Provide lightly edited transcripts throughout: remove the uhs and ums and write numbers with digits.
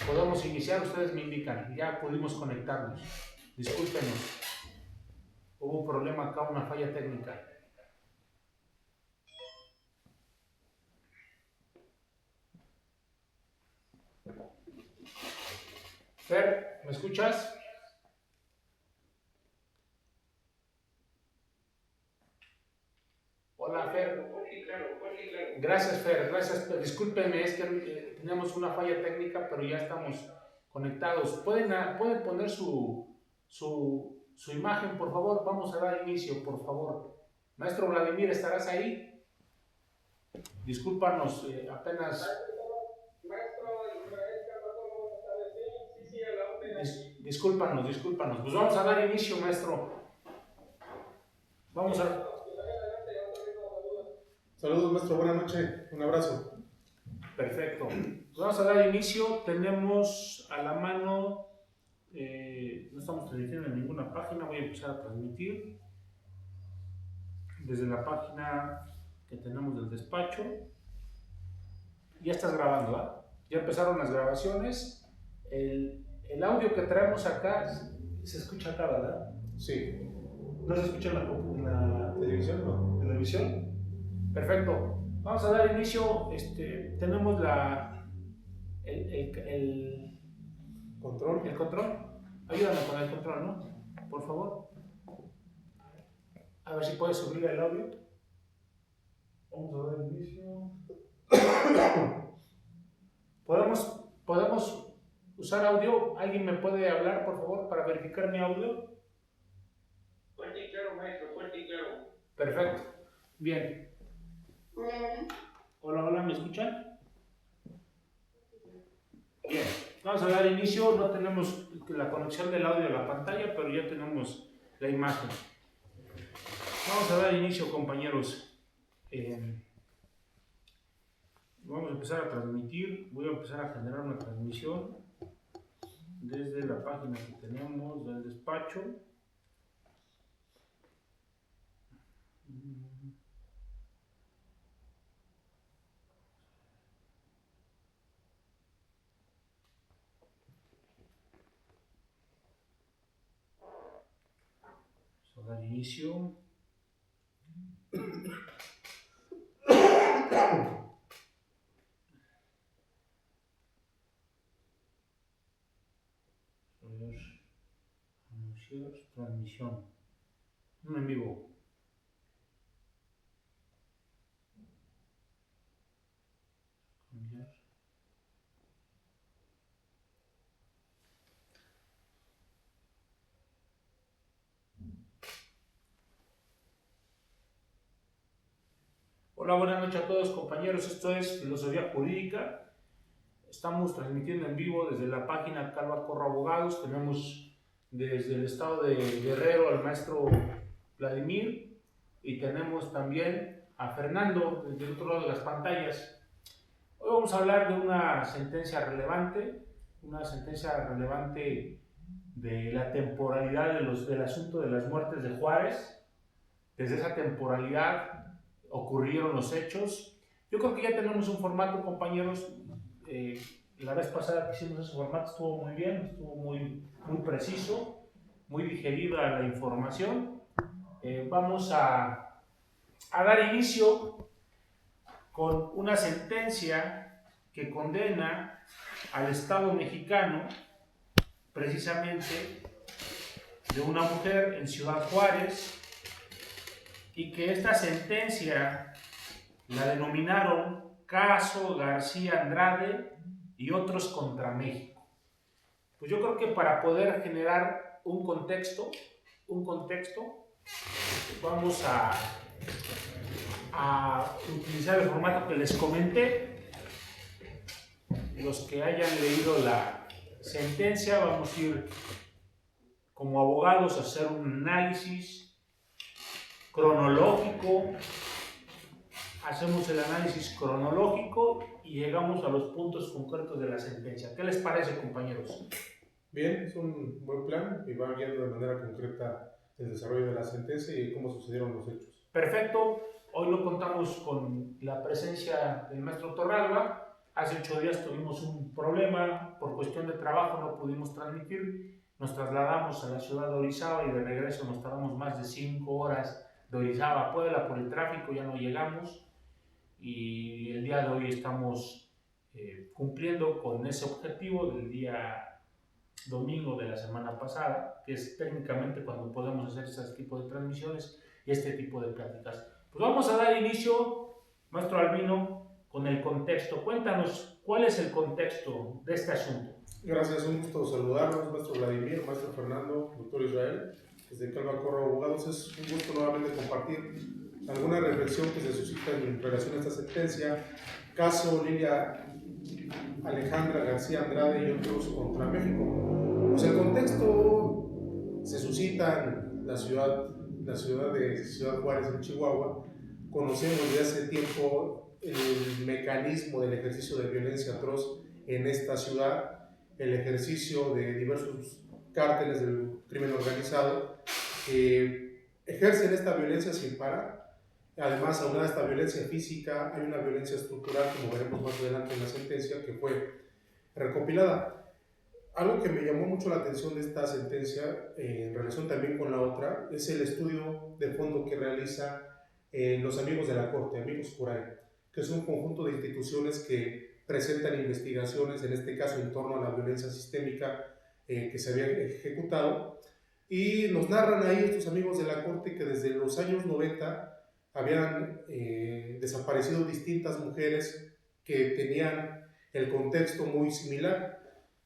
podemos iniciar, ustedes me indican. Ya pudimos conectarnos. Discúlpenos. Hubo un problema acá, una falla técnica. Fer, ¿me escuchas? Hola, Fer. Gracias, Fer. Gracias. Discúlpenme, es que tenemos una falla técnica, pero ya estamos conectados. ¿Pueden poner su imagen, por favor? Vamos a dar inicio, por favor. Maestro Vladimir, ¿estarás ahí? Discúlpanos, apenas... Discúlpanos. Pues vamos a dar inicio, maestro. Vamos a... Saludos, maestro, buenas noches, un abrazo. Perfecto. Pues vamos a dar inicio. Tenemos a la mano, no estamos transmitiendo en ninguna página, voy a empezar a transmitir desde la página que tenemos del despacho. Ya estás grabando, ¿verdad? Ya empezaron las grabaciones. El audio que traemos acá se escucha acá, ¿verdad? Sí. ¿No se escucha en la televisión? No. ¿Televisión? Perfecto. Vamos a dar inicio. Tenemos el control. El control. Ayúdame con el control, ¿no? Por favor. A ver si puedes subir el audio. Vamos a dar inicio. ¿Podemos usar audio? ¿Alguien me puede hablar, por favor, para verificar mi audio? Fuerte y claro, maestro, fuerte y claro. Perfecto. Bien. Hola, ¿me escuchan? Bien. Vamos a dar inicio. No tenemos la conexión del audio a la pantalla, pero ya tenemos la imagen. Vamos a dar inicio, compañeros. Vamos a empezar a transmitir. Voy a empezar a generar una transmisión desde la página que tenemos del despacho. Vamos a dar inicio. Anuncios, transmisión. Un en vivo. Cambiar. Hola, buenas noches a todos, compañeros. Esto es Filosofía Jurídica. Estamos transmitiendo en vivo desde la página Calva Corro Abogados. Tenemos desde el estado de Guerrero al maestro Vladimir y tenemos también a Fernando desde el otro lado de las pantallas. Hoy vamos a hablar de una sentencia relevante de la temporalidad del asunto de las muertes de Juárez. Desde esa temporalidad ocurrieron los hechos. Yo creo que ya tenemos un formato, compañeros. La vez pasada que hicimos ese formato estuvo muy bien, estuvo muy preciso, muy digerida la información. Vamos a dar inicio con una sentencia que condena al Estado mexicano, precisamente de una mujer en Ciudad Juárez, y que esta sentencia la denominaron Caso García Andrade y otros contra México. Pues yo creo que para poder generar un contexto, vamos a utilizar el formato que les comenté. Los que hayan leído la sentencia, vamos a ir como abogados a hacer un análisis cronológico. Hacemos el análisis cronológico y llegamos a los puntos concretos de la sentencia. ¿Qué les parece, compañeros? Bien, es un buen plan y va guiando de manera concreta el desarrollo de la sentencia y cómo sucedieron los hechos. Perfecto. Hoy no contamos con la presencia del maestro Torralba. Hace 8 días tuvimos un problema, por cuestión de trabajo no pudimos transmitir, nos trasladamos a la ciudad de Orizaba y de regreso nos tardamos más de 5 horas de Orizaba a Puebla por el tráfico, ya no llegamos y el día de hoy estamos cumpliendo con ese objetivo del día domingo de la semana pasada, que es técnicamente cuando podemos hacer este tipo de transmisiones y este tipo de pláticas. Pues vamos a dar inicio, maestro Albino, con el contexto. Cuéntanos, ¿cuál es el contexto de este asunto? Gracias, un gusto saludarlos, maestro Vladimir, maestro Fernando, doctor Israel, desde Calva Corro Abogados. Es un gusto nuevamente compartir alguna reflexión que se suscita en relación a esta sentencia, caso Lilia Alejandra García Andrade y otros contra México. Pues el contexto se suscita en la ciudad de Ciudad Juárez, en Chihuahua. Conocemos desde hace tiempo el mecanismo del ejercicio de violencia atroz en esta ciudad, el ejercicio de diversos cárteles del crimen organizado que ejercen esta violencia sin parar. Además, aunada a esta violencia física, hay una violencia estructural, como veremos más adelante en la sentencia, que fue recopilada. Algo que me llamó mucho la atención de esta sentencia, en relación también con la otra, es el estudio de fondo que realiza los amigos de la Corte, Amigos Curae, que es un conjunto de instituciones que presentan investigaciones, en este caso en torno a la violencia sistémica que se había ejecutado, y nos narran ahí estos amigos de la Corte que desde los años 90 habían desaparecido distintas mujeres que tenían el contexto muy similar,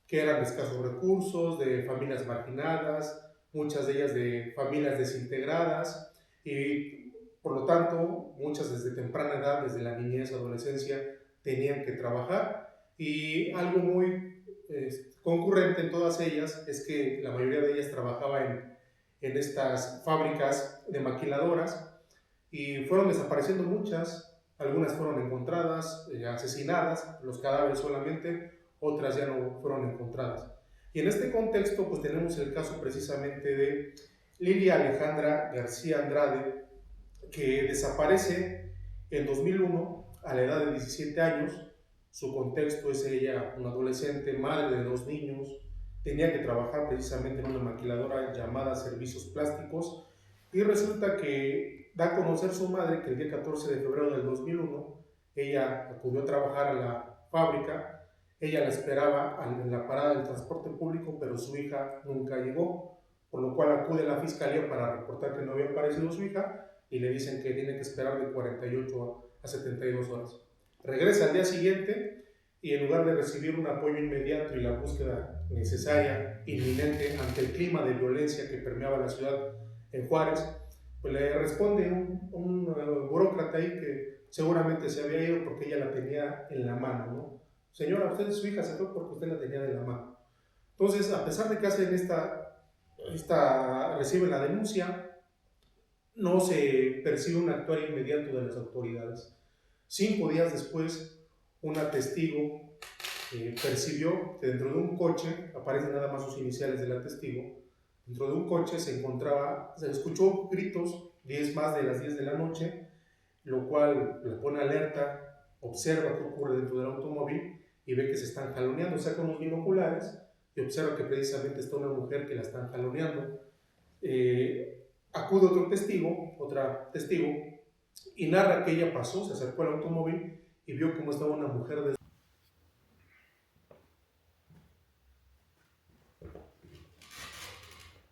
que eran de escasos recursos, de familias marginadas, muchas de ellas de familias desintegradas, y por lo tanto muchas desde temprana edad, desde la niñez, adolescencia, tenían que trabajar. Y algo muy concurrente en todas ellas es que la mayoría de ellas trabajaba en estas fábricas de maquiladoras, y fueron desapareciendo muchas, algunas fueron encontradas, asesinadas, los cadáveres solamente, otras ya no fueron encontradas. Y en este contexto pues tenemos el caso precisamente de Lilia Alejandra García Andrade, que desaparece en 2001 a la edad de 17 años. Su contexto es ella, una adolescente, madre de 2 niños, tenía que trabajar precisamente en una maquiladora llamada Servicios Plásticos, y resulta que da a conocer su madre que el día 14 de febrero del 2001 ella acudió a trabajar a la fábrica. Ella la esperaba en la parada del transporte público, pero su hija nunca llegó, por lo cual acude a la fiscalía para reportar que no había aparecido su hija, y le dicen que tiene que esperar de 48 a 72 horas. Regresa al día siguiente y en lugar de recibir un apoyo inmediato y la búsqueda necesaria, inminente, ante el clima de violencia que permeaba la ciudad en Juárez, pues le responde un burócrata ahí que seguramente se había ido porque ella la tenía en la mano, ¿no? Señora, usted su hija se fue porque usted la tenía de la mano. Entonces, a pesar de que hacen reciben la denuncia, no se percibe un actuar inmediato de las autoridades. 5 días después, una testigo percibió que dentro de un coche, aparecen nada más sus iniciales de la testigo, dentro de un coche se escuchó gritos más de las 10 de la noche, lo cual la pone alerta, observa qué ocurre dentro del automóvil y ve que se están jaloneando, saca unos binoculares y observa que precisamente está una mujer que la están jaloneando. Acude otra testigo, y narra que ella pasó, se acercó al automóvil y vio cómo estaba una mujer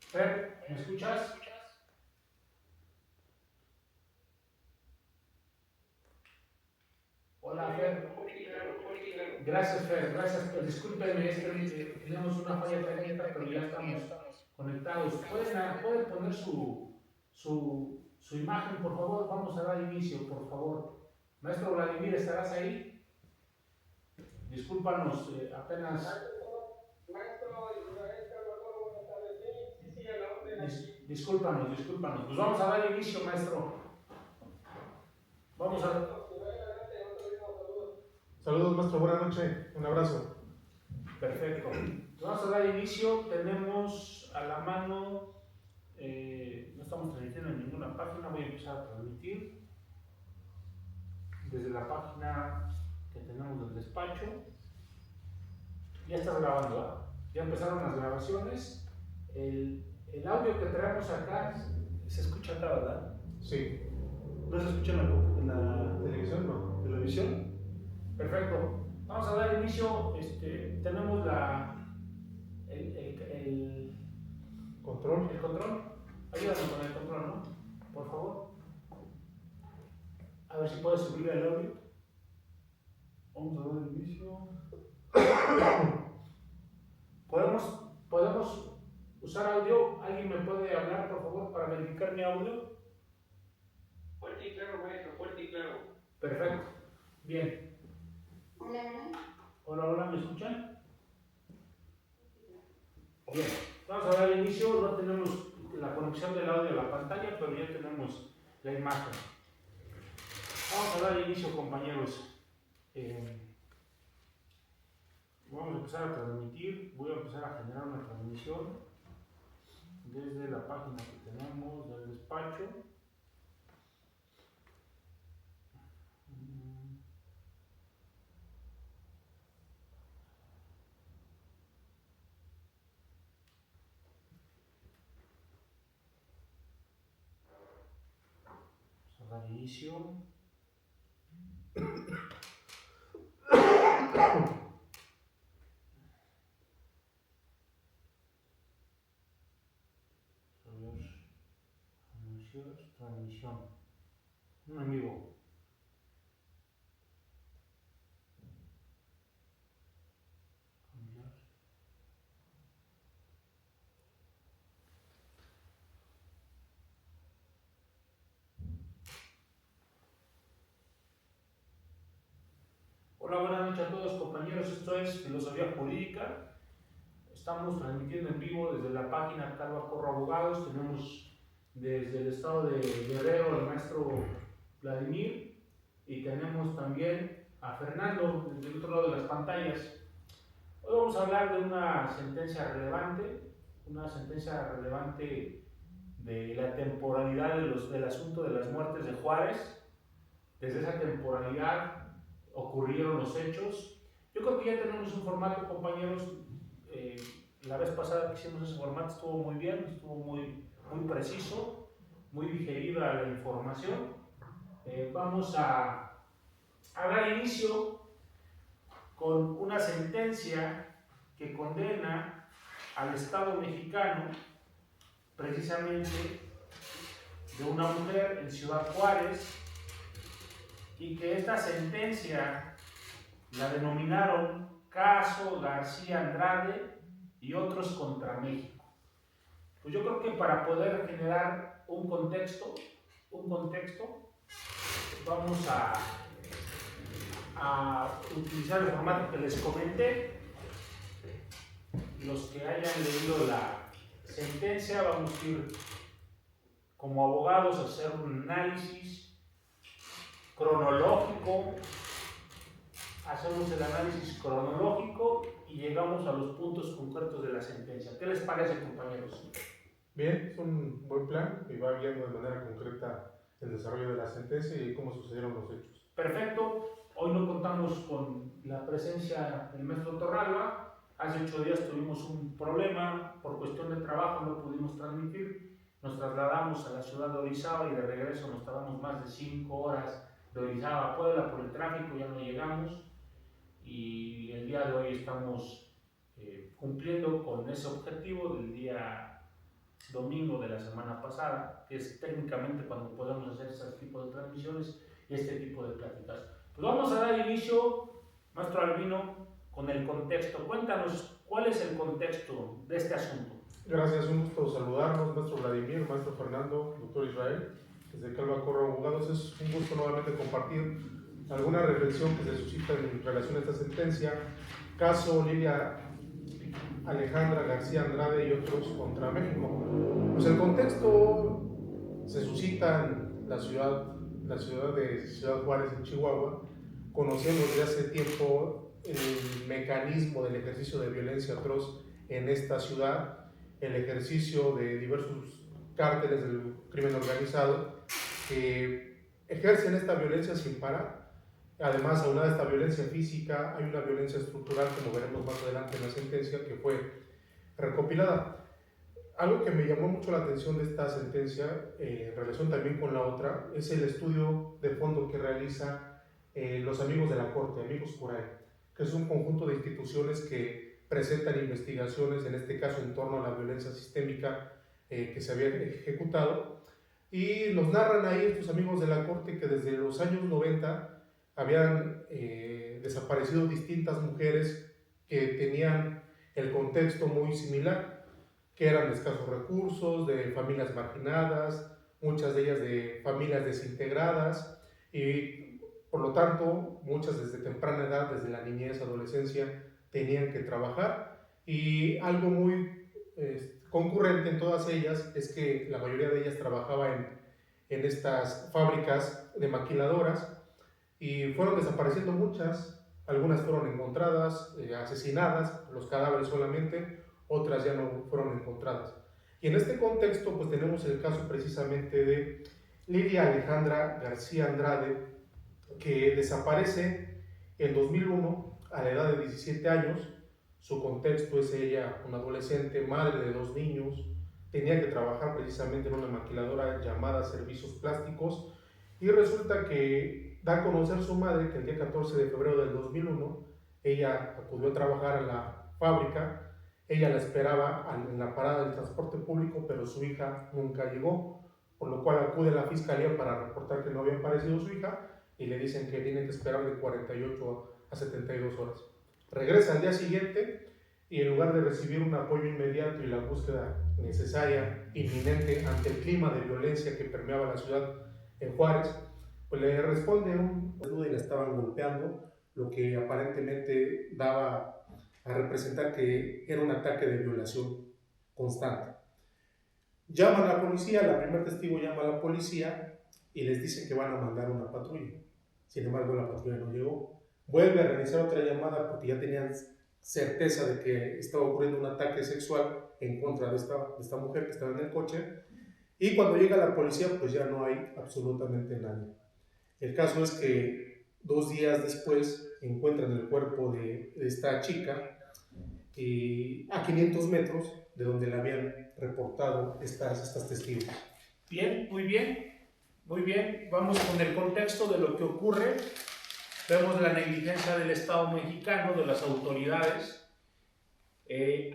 Fer, ¿me escuchas? Hola, Fer. Gracias, Fer. Gracias. Discúlpeme, es que tenemos una falla técnica, pero ya estamos conectados. ¿Pueden poner su imagen, por favor? Vamos a dar inicio, por favor. Maestro Vladimir, ¿estarás ahí? Discúlpanos, apenas... Discúlpanos. Pues vamos a dar inicio, maestro. Vamos a... Saludos, maestro, buenas noches, un abrazo. Perfecto. Vamos a dar inicio. Tenemos a la mano, no estamos transmitiendo en ninguna página, voy a empezar a transmitir desde la página que tenemos del despacho. Ya estás grabando, ¿verdad? Ya empezaron las grabaciones. El audio que traemos acá se escucha acá, ¿verdad? Sí. ¿No se escucha en la ¿Televisión? No. televisión? Perfecto. Vamos a dar inicio. Tenemos el ¿Control? control. Ayúdame con el control, ¿no? Por favor. A ver si puedes subir el audio. Vamos a dar inicio. ¿Podemos usar audio? ¿Alguien me puede hablar, por favor, para verificar mi audio? Fuerte y claro, maestro, fuerte y claro. Perfecto. Bien. Hola, hola, ¿me escuchan? Bien. Vamos a dar inicio. No tenemos la conexión del audio a la pantalla, pero ya tenemos la imagen. Vamos a dar inicio, compañeros. Vamos a empezar a transmitir. Voy a empezar a generar una transmisión desde la página que tenemos del despacho. Vamos a dar inicio. Anuncios, transmisión. Un en vivo. Hola, buenas noches a todos, compañeros. Esto es Filosofía Jurídica. Estamos transmitiendo en vivo desde la página Calva Corro Abogados. Tenemos desde el estado de Guerrero al maestro Vladimir y tenemos también a Fernando desde el otro lado de las pantallas. Hoy vamos a hablar de una sentencia relevante de la temporalidad del asunto de las muertes de Juárez. Desde esa temporalidad ocurrieron los hechos. Yo creo que ya tenemos un formato, compañeros. La vez pasada que hicimos ese formato estuvo muy bien, estuvo muy preciso, muy digerida la información. Vamos a dar inicio con una sentencia que condena al Estado mexicano, precisamente de una mujer en Ciudad Juárez, y que esta sentencia la denominaron Caso García Andrade y otros contra México. Pues yo creo que para poder generar un contexto, vamos a utilizar el formato que les comenté. Los que hayan leído la sentencia, vamos a ir como abogados a hacer un análisis cronológico. Hacemos el análisis cronológico y llegamos a los puntos concretos de la sentencia. ¿Qué les parece, compañeros? Bien, es un buen plan y va viendo de manera concreta el desarrollo de la sentencia y cómo sucedieron los hechos. Perfecto. Hoy no contamos con la presencia del maestro Torralba. Hace 8 días tuvimos un problema por cuestión de trabajo, no pudimos transmitir. Nos trasladamos a la ciudad de Orizaba y de regreso nos tardamos más de 5 horas de Orizaba a Puebla por el tráfico, ya no llegamos. Y el día de hoy estamos cumpliendo con ese objetivo del día domingo de la semana pasada, que es técnicamente cuando podemos hacer ese tipo de transmisiones y este tipo de pláticas. Pues vamos a dar inicio, maestro Albino, con el contexto. Cuéntanos cuál es el contexto de este asunto. Gracias, un gusto saludarnos, maestro Vladimir, maestro Fernando, doctor Israel, desde Calva Corro Abogados. Es un gusto nuevamente compartir alguna reflexión que se suscita en relación a esta sentencia. Caso Lilia Alejandra García Andrade y otros contra México. Pues el contexto se suscita en la ciudad de Ciudad Juárez, en Chihuahua, conociendo desde hace tiempo el mecanismo del ejercicio de violencia atroz en esta ciudad, el ejercicio de diversos cárteles del crimen organizado que ejercen esta violencia sin parar. Además, aunada a esta violencia física, hay una violencia estructural, como veremos más adelante en la sentencia, que fue recopilada. Algo que me llamó mucho la atención de esta sentencia, en relación también con la otra, es el estudio de fondo que realiza los amigos de la Corte, Amigos Curae, que es un conjunto de instituciones que presentan investigaciones, en este caso en torno a la violencia sistémica que se había ejecutado, y nos narran ahí estos amigos de la Corte que desde los años 90 habían desaparecido distintas mujeres que tenían el contexto muy similar, que eran de escasos recursos, de familias marginadas, muchas de ellas de familias desintegradas, y por lo tanto muchas desde temprana edad, desde la niñez, adolescencia, tenían que trabajar. Y algo muy concurrente en todas ellas es que la mayoría de ellas trabajaba en estas fábricas de maquiladoras, y fueron desapareciendo muchas, algunas fueron encontradas, asesinadas, los cadáveres solamente, otras ya no fueron encontradas. Y en este contexto pues tenemos el caso precisamente de Lidia Alejandra García Andrade, que desaparece en 2001 a la edad de 17 años. Su contexto es ella, una adolescente, madre de 2 niños, tenía que trabajar precisamente en una maquiladora llamada Servicios Plásticos, y resulta que da a conocer su madre que el día 14 de febrero del 2001 ella acudió a trabajar a la fábrica. Ella la esperaba en la parada del transporte público, pero su hija nunca llegó, por lo cual acude a la fiscalía para reportar que no había aparecido su hija, y le dicen que tiene que esperar de 48 a 72 horas. Regresa al día siguiente, y en lugar de recibir un apoyo inmediato y la búsqueda necesaria, inminente, ante el clima de violencia que permeaba la ciudad en Juárez, pues le responde un desnudo y la estaban golpeando, lo que aparentemente daba a representar que era un ataque de violación constante. Llaman a la policía, la primer testigo llama a la policía y les dicen que van a mandar una patrulla. Sin embargo, la patrulla no llegó. Vuelve a realizar otra llamada porque ya tenían certeza de que estaba ocurriendo un ataque sexual en contra de esta mujer que estaba en el coche. Y cuando llega la policía, pues ya no hay absolutamente nadie. El caso es que 2 días después encuentran el cuerpo de esta chica a 500 metros de donde la habían reportado estas testigos. Bien, muy bien, muy bien. Vamos con el contexto de lo que ocurre. Vemos la negligencia del Estado mexicano, de las autoridades.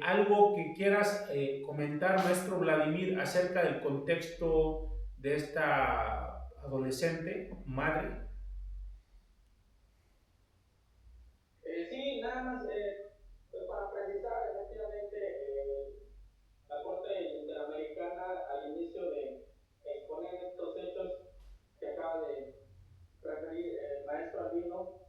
Algo que quieras comentar, maestro Vladimir, acerca del contexto de esta adolescente, madre. Sí, nada más pues para precisar, efectivamente, la Corte Interamericana al inicio de exponer estos hechos que acaba de referir el maestro Albino,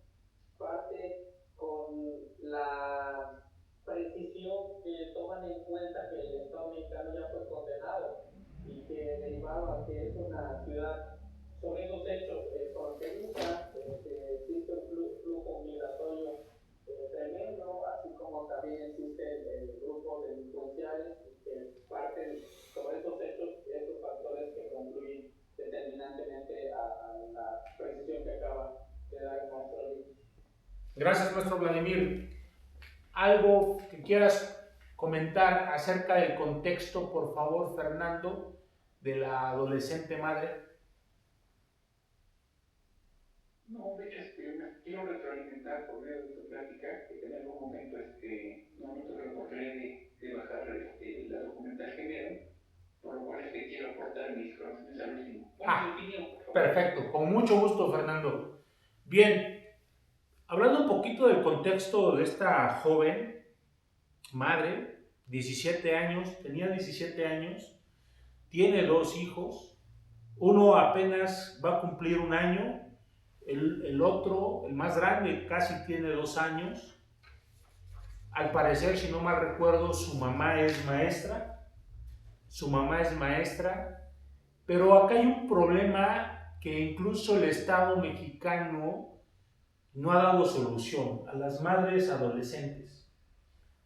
parte con la precisión que toman en cuenta que el Estado mexicano ya fue condenado y que derivado a que es una ciudad sobre esos hechos fronteriza, existe un flujo migratorio tremendo, así como también existe el grupo delincuenciales que parten sobre estos hechos, estos factores que concluyen determinantemente a la precisión que acaba de dar el maestro Albino. Gracias, maestro Vladimir. ¿Algo que quieras comentar acerca del contexto, por favor, Fernando, de la adolescente madre? No, de hecho, me quiero retroalimentar por medio de tu plática, que en algún momento no tuve la oportunidad de bajar la documental que vieron, por lo cual quiero aportar mis conocimientos al último. Mi opinión, por favor. Perfecto, con mucho gusto, Fernando. Bien, hablando un poquito del contexto de esta joven madre, 17 años, tenía 17 años, tiene 2 hijos, uno apenas va a cumplir 1 año, el otro, el más grande, casi tiene 2 años. Al parecer, si no mal recuerdo, su mamá es maestra, pero acá hay un problema que incluso el Estado mexicano no ha dado solución a las madres adolescentes,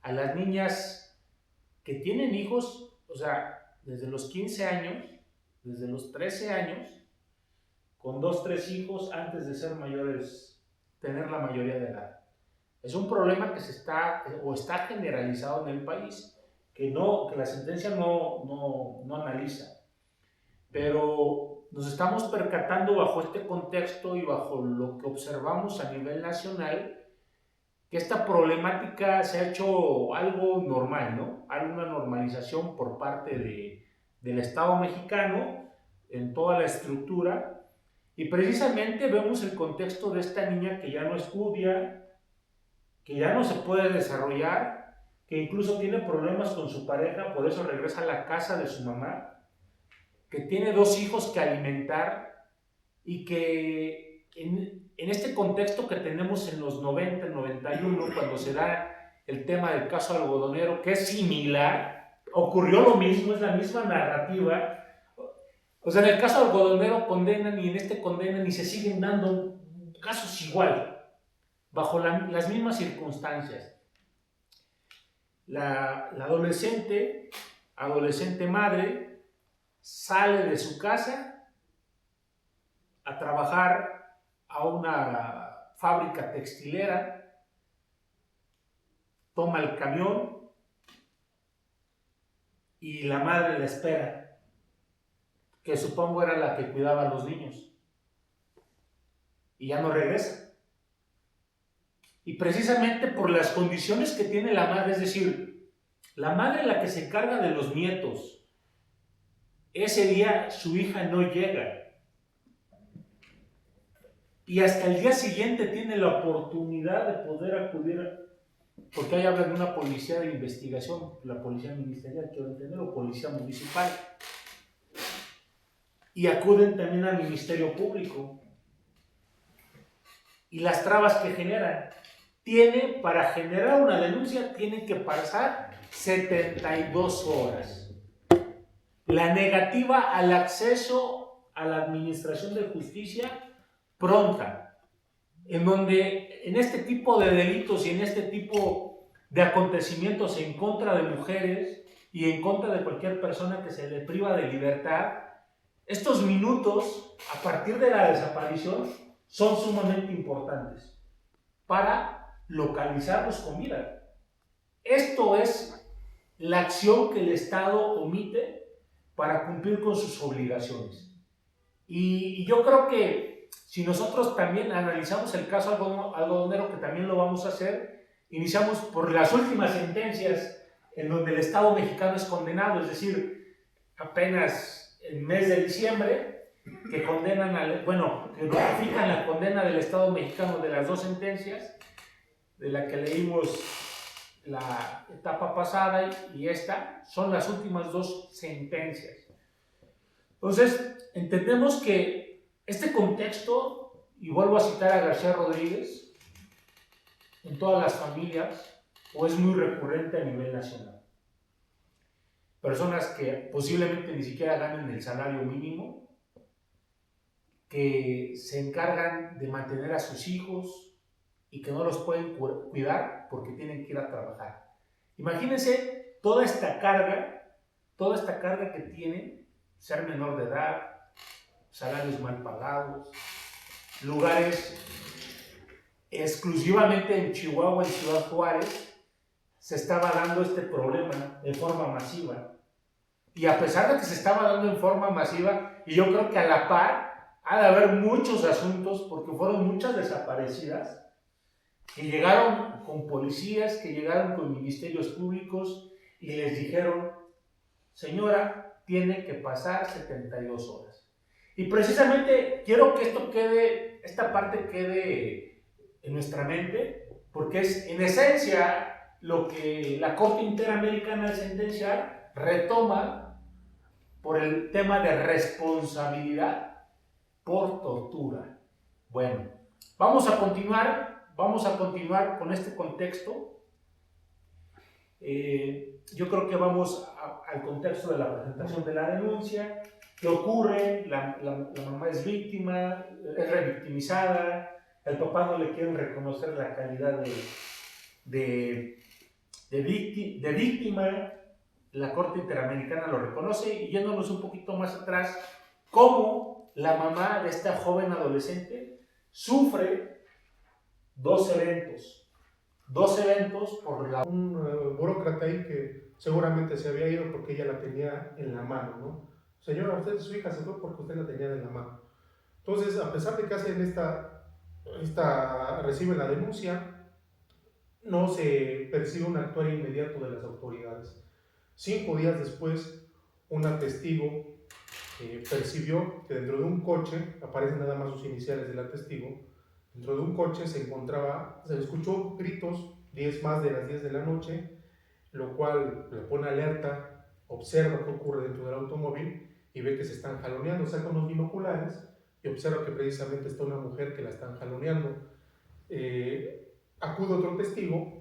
a las niñas que tienen hijos, o sea, desde los 15 años, desde los 13 años, con 2, 3 hijos antes de ser mayores tener la mayoría de edad. Es un problema que está generalizado en el país, que la sentencia no analiza. Pero nos estamos percatando bajo este contexto y bajo lo que observamos a nivel nacional, que esta problemática se ha hecho algo normal, ¿no? Hay una normalización por parte del Estado mexicano en toda la estructura, y precisamente vemos el contexto de esta niña que ya no estudia, que ya no se puede desarrollar, que incluso tiene problemas con su pareja, por eso regresa a la casa de su mamá, que tiene 2 hijos que alimentar, y que en este contexto que tenemos en los 90, 91, cuando se da el tema del caso algodonero, que es similar, ocurrió lo mismo, es la misma narrativa. O sea, en el caso algodonero condenan, y en este condenan, y se siguen dando casos igual, bajo las mismas circunstancias. La adolescente madre, sale de su casa a trabajar a una fábrica textilera, toma el camión y la madre la espera, que supongo era la que cuidaba a los niños, y ya no regresa. Y precisamente por las condiciones que tiene la madre, es decir, la madre es la que se encarga de los nietos, ese día su hija no llega, y hasta el día siguiente tiene la oportunidad de poder acudir, porque ahí hablan de una policía de investigación, la policía ministerial, quiero entender, o policía municipal, y acuden también al Ministerio Público, y las trabas que generan. Para generar una denuncia, tiene que pasar 72 horas. La negativa al acceso a la administración de justicia pronta, en donde en este tipo de delitos y en este tipo de acontecimientos en contra de mujeres y en contra de cualquier persona que se le priva de libertad, estos minutos a partir de la desaparición son sumamente importantes para localizarlos con vida. Esto es la acción que el Estado omite para cumplir con sus obligaciones. Y yo creo que si nosotros también analizamos el caso algodonero, que también lo vamos a hacer, iniciamos por las últimas sentencias en donde el Estado mexicano es condenado, es decir, apenas el mes de diciembre, que condenan que notifican la condena del Estado mexicano de las 2 sentencias, de la que leímos la etapa pasada y esta, son las últimas 2 sentencias. Entonces, entendemos que este contexto, y vuelvo a citar a García Rodríguez, en todas las familias, o es muy recurrente a nivel nacional. Personas que posiblemente ni siquiera ganen el salario mínimo, que se encargan de mantener a sus hijos y que no los pueden cuidar porque tienen que ir a trabajar. Imagínense toda esta carga que tiene ser menor de edad, salarios mal pagados, lugares exclusivamente en Chihuahua, en Ciudad Juárez, se estaba dando este problema de forma masiva. Y a pesar de que se estaba dando en forma masiva, y yo creo que a la par ha de haber muchos asuntos, porque fueron muchas desaparecidas, que llegaron con policías, que llegaron con ministerios públicos y les dijeron: señora, tiene que pasar 72 horas. Y precisamente quiero que esta parte quede en nuestra mente, porque es en esencia lo que la Corte Interamericana de Sentenciar retoma por el tema de responsabilidad por tortura. Bueno, vamos a continuar con este contexto. Yo creo que vamos al contexto de la presentación de la denuncia. ¿Qué ocurre? La mamá es víctima, es revictimizada, el papá no le quieren reconocer la calidad de víctima, la Corte Interamericana lo reconoce, y yéndonos un poquito más atrás, cómo la mamá de esta joven adolescente sufre dos eventos por la... Un burócrata ahí que seguramente se había ido porque ella la tenía en la mano, ¿no? Señora, usted, su hija se fue porque usted la tenía en la mano. Entonces, a pesar de que hacen reciben la denuncia, no se percibe un actuar inmediato de las autoridades. 5 días después, una testigo percibió que dentro de un coche, aparecen nada más sus iniciales de la testigo, dentro de un coche se escuchó gritos más de las 10 de la noche, lo cual le pone alerta, observa qué ocurre dentro del automóvil y ve que se están jaloneando, saca unos binoculares y observa que precisamente está una mujer que la están jaloneando. Acude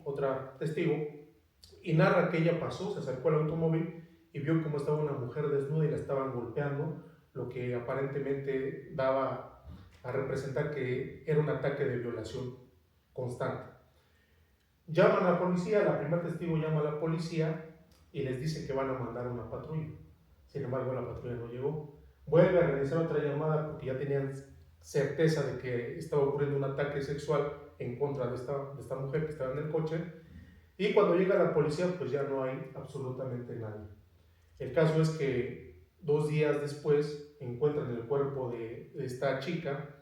otra testigo, y narra que ella pasó, se acercó al automóvil y vio cómo estaba una mujer desnuda y la estaban golpeando, lo que aparentemente daba a representar que era un ataque de violación constante. Llaman a la policía, la primer testigo llama a la policía y les dice que van a mandar una patrulla. Sin embargo, la patrulla no llegó. Vuelve a realizar otra llamada porque ya tenían certeza de que estaba ocurriendo un ataque sexual en contra de esta mujer que estaba en el coche. Y cuando llega la policía, pues ya no hay absolutamente nadie. El caso es que 2 días después encuentran el cuerpo de esta chica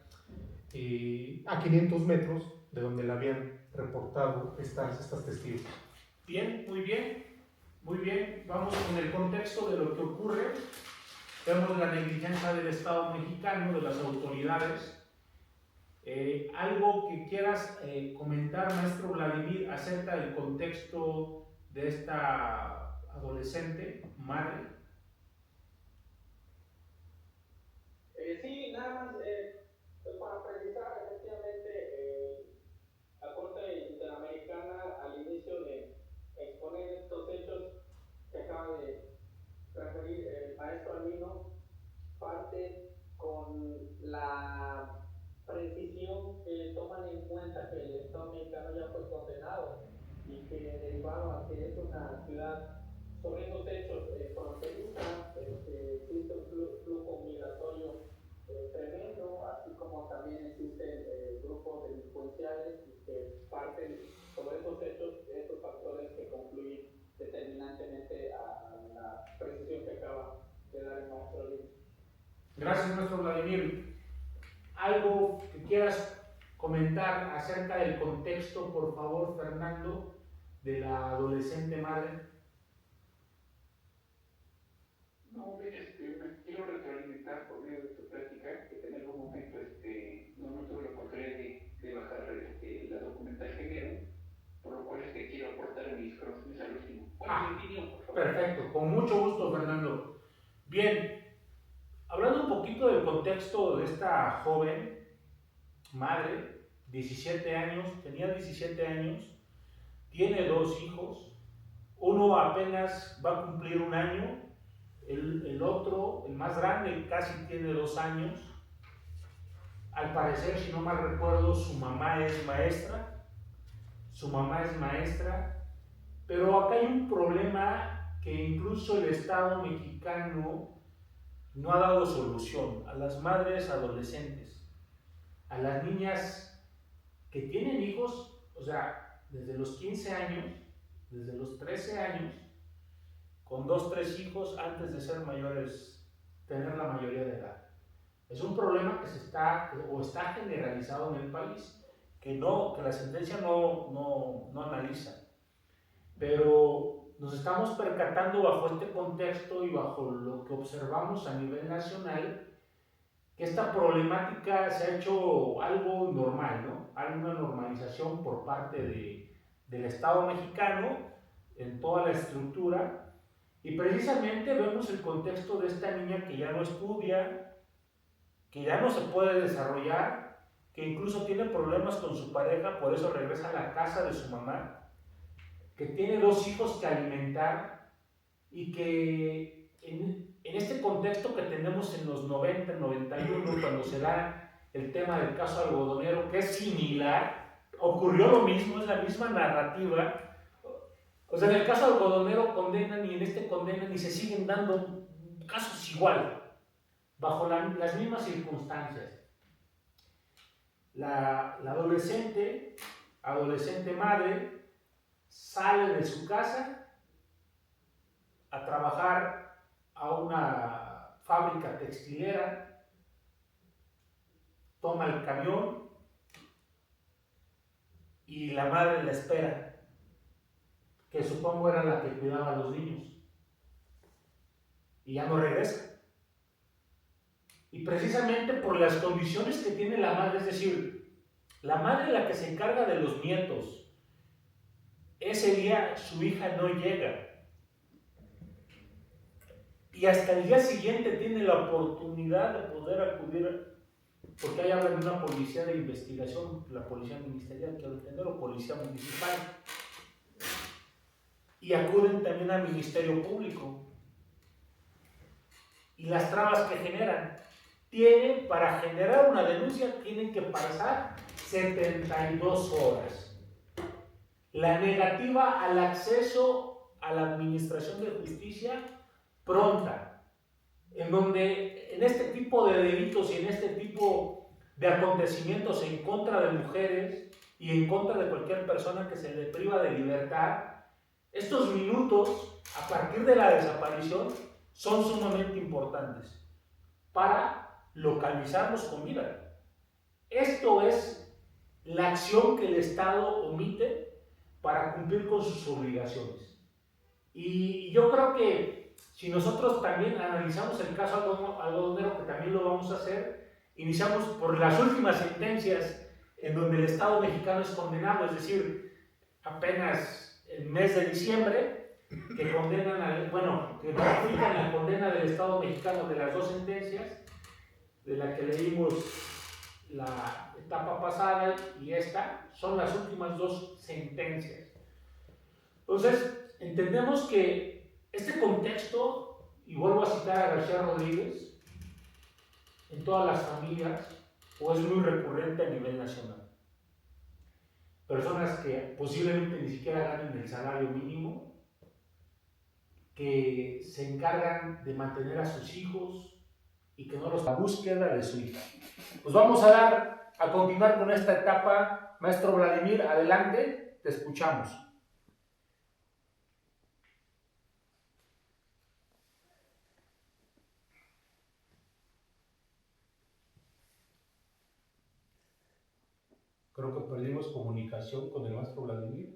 a 500 metros de donde la habían reportado estas testigos. Bien, muy bien, muy bien. Vamos con el contexto de lo que ocurre. Vemos la negligencia del Estado mexicano, de las autoridades. Algo que quieras comentar, maestro Vladimir, acerca del contexto de esta adolescente, madre. Sí, nada más pues para precisar, efectivamente, la Corte Interamericana al inicio de exponer estos hechos que acaba de referir el maestro Albino, parte con la precisión que toman en cuenta que el Estado mexicano ya fue condenado y que derivado a que es una ciudad sobre esos hechos fronteriza, existe un flujo migratorio tremendo, así como también existen grupos delincuenciales y que parten sobre esos hechos, estos factores que confluyen determinantemente a la precisión que acaba de dar el maestro Albino. Gracias, maestro Vladimir. ¿Algo que quieras comentar acerca del contexto, por favor, Fernando, de la adolescente madre? No, de hecho, me quiero retroalimentar por medio de tu plática, que en algún momento no tuve la oportunidad de bajar la documental que vieron, por lo cual quiero aportar mis conocimientos al último. ¿Cuál es mi opinión, por favor? Perfecto, con mucho gusto, Fernando. Bien, hablando un poquito del contexto de esta joven madre, 17 años, tenía 17 años, tiene 2 hijos, uno apenas va a cumplir 1 año, el otro, el más grande, casi tiene 2 años. Al parecer, si no mal recuerdo, su mamá es maestra, pero acá hay un problema que incluso el Estado mexicano no ha dado solución a las madres adolescentes, a las niñas que tienen hijos, o sea, desde los 15 años, desde los 13 años, con 2, 3 hijos antes de ser mayores, tener la mayoría de edad. Es un problema que está generalizado en el país, que la sentencia no analiza. Pero nos estamos percatando bajo este contexto y bajo lo que observamos a nivel nacional, que esta problemática se ha hecho algo normal, ¿no? Hay una normalización por parte del Estado mexicano en toda la estructura, y precisamente vemos el contexto de esta niña que ya no estudia, que ya no se puede desarrollar, que incluso tiene problemas con su pareja, por eso regresa a la casa de su mamá, que tiene 2 hijos que alimentar y que en este contexto que tenemos en los 90, 91, cuando se da el tema del caso algodonero, que es similar, ocurrió lo mismo, es la misma narrativa. O sea, en el caso algodonero condenan y en este condenan y se siguen dando casos igual, bajo las mismas circunstancias. la adolescente madre, sale de su casa a trabajar a una fábrica textilera, toma el camión y la madre la espera, que supongo era la que cuidaba a los niños, y ya no regresa. Y precisamente por las condiciones que tiene la madre, es decir, la madre la que se encarga de los nietos, ese día su hija no llega. Y hasta el día siguiente tiene la oportunidad de poder acudir, porque hay ahora una policía de investigación, la policía ministerial, quiero entender, o policía municipal. Y acuden también al Ministerio Público. Y las trabas que generan. Para generar una denuncia, tienen que pasar 72 horas. La negativa al acceso a la administración de justicia pronta, en donde en este tipo de delitos y en este tipo de acontecimientos en contra de mujeres y en contra de cualquier persona que se le priva de libertad, estos minutos a partir de la desaparición son sumamente importantes para localizarlos con vida. Esto es la acción que el Estado omite para cumplir con sus obligaciones. Y yo creo que si nosotros también analizamos el caso algodonero, que también lo vamos a hacer, iniciamos por las últimas sentencias en donde el Estado mexicano es condenado, es decir, apenas el mes de diciembre, que condenan que ratifican la condena del Estado mexicano de las dos sentencias, de la que leímos la etapa pasada y esta, son las últimas dos sentencias. Entonces, entendemos que este contexto, y vuelvo a citar a García Rodríguez, en todas las familias, o es muy recurrente a nivel nacional. Personas que posiblemente ni siquiera ganen el salario mínimo, que se encargan de mantener a sus hijos y que no los... La búsqueda de su hija. Pues vamos a continuar con esta etapa. Maestro Vladimir, adelante, te escuchamos. Creo que perdimos comunicación con el maestro Vladimir.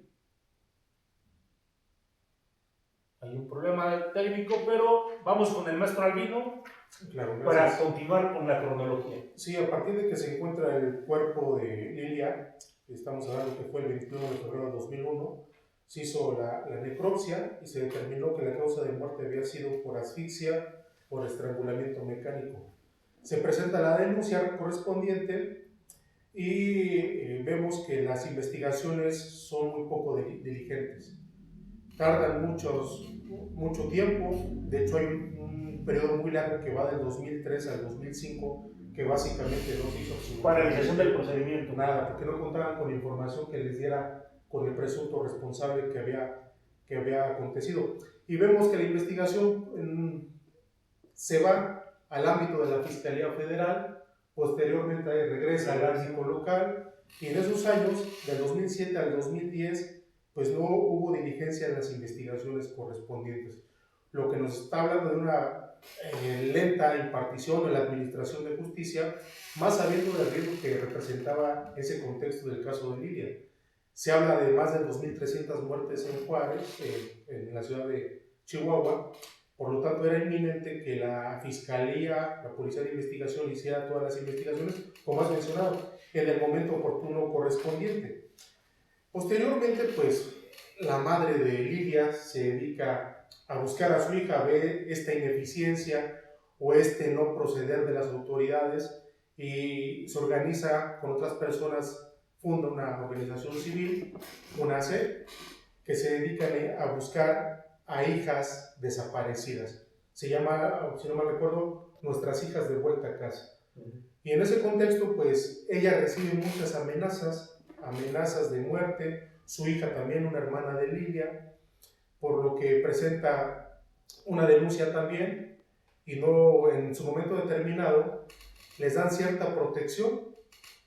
Hay un problema técnico, pero vamos con el maestro Albino. Claro, para continuar con la cronología. Sí, a partir de que se encuentra el cuerpo de Lilia, estamos hablando que fue el 21 de febrero de 2001, se hizo la necropsia y se determinó que la causa de muerte había sido por asfixia por estrangulamiento mecánico. Se presenta la denuncia correspondiente y vemos que las investigaciones son muy poco diligentes. Tardan mucho tiempo, de hecho hay un periodo muy largo que va del 2003 al 2005, que básicamente no se hizo absolutamente paralización del procedimiento. Nada, porque no contaban con información que les diera con el presunto responsable que había acontecido. Y vemos que la investigación se va al ámbito de la Fiscalía Federal, posteriormente regresa al ámbito local, y en esos años, del 2007 al 2010, pues no hubo diligencia en las investigaciones correspondientes, lo que nos está hablando de una lenta impartición en la administración de justicia, más sabiendo del riesgo que representaba ese contexto del caso de Lilia. Se habla de más de 2.300 muertes en Juárez, en la ciudad de Chihuahua, por lo tanto era inminente que la Fiscalía, la Policía de Investigación hiciera todas las investigaciones, como has mencionado, en el momento oportuno correspondiente. Posteriormente, pues, la madre de Lilia se dedica a buscar a su hija, ve esta ineficiencia o este no proceder de las autoridades y se organiza con otras personas, funda una organización civil, UNACE, que se dedican a buscar a hijas desaparecidas. Se llama, si no mal recuerdo, Nuestras Hijas de Vuelta a Casa. Y en ese contexto, pues, ella recibe muchas amenazas de muerte, su hija también, una hermana de Lilia, por lo que presenta una denuncia también, y no en su momento determinado les dan cierta protección,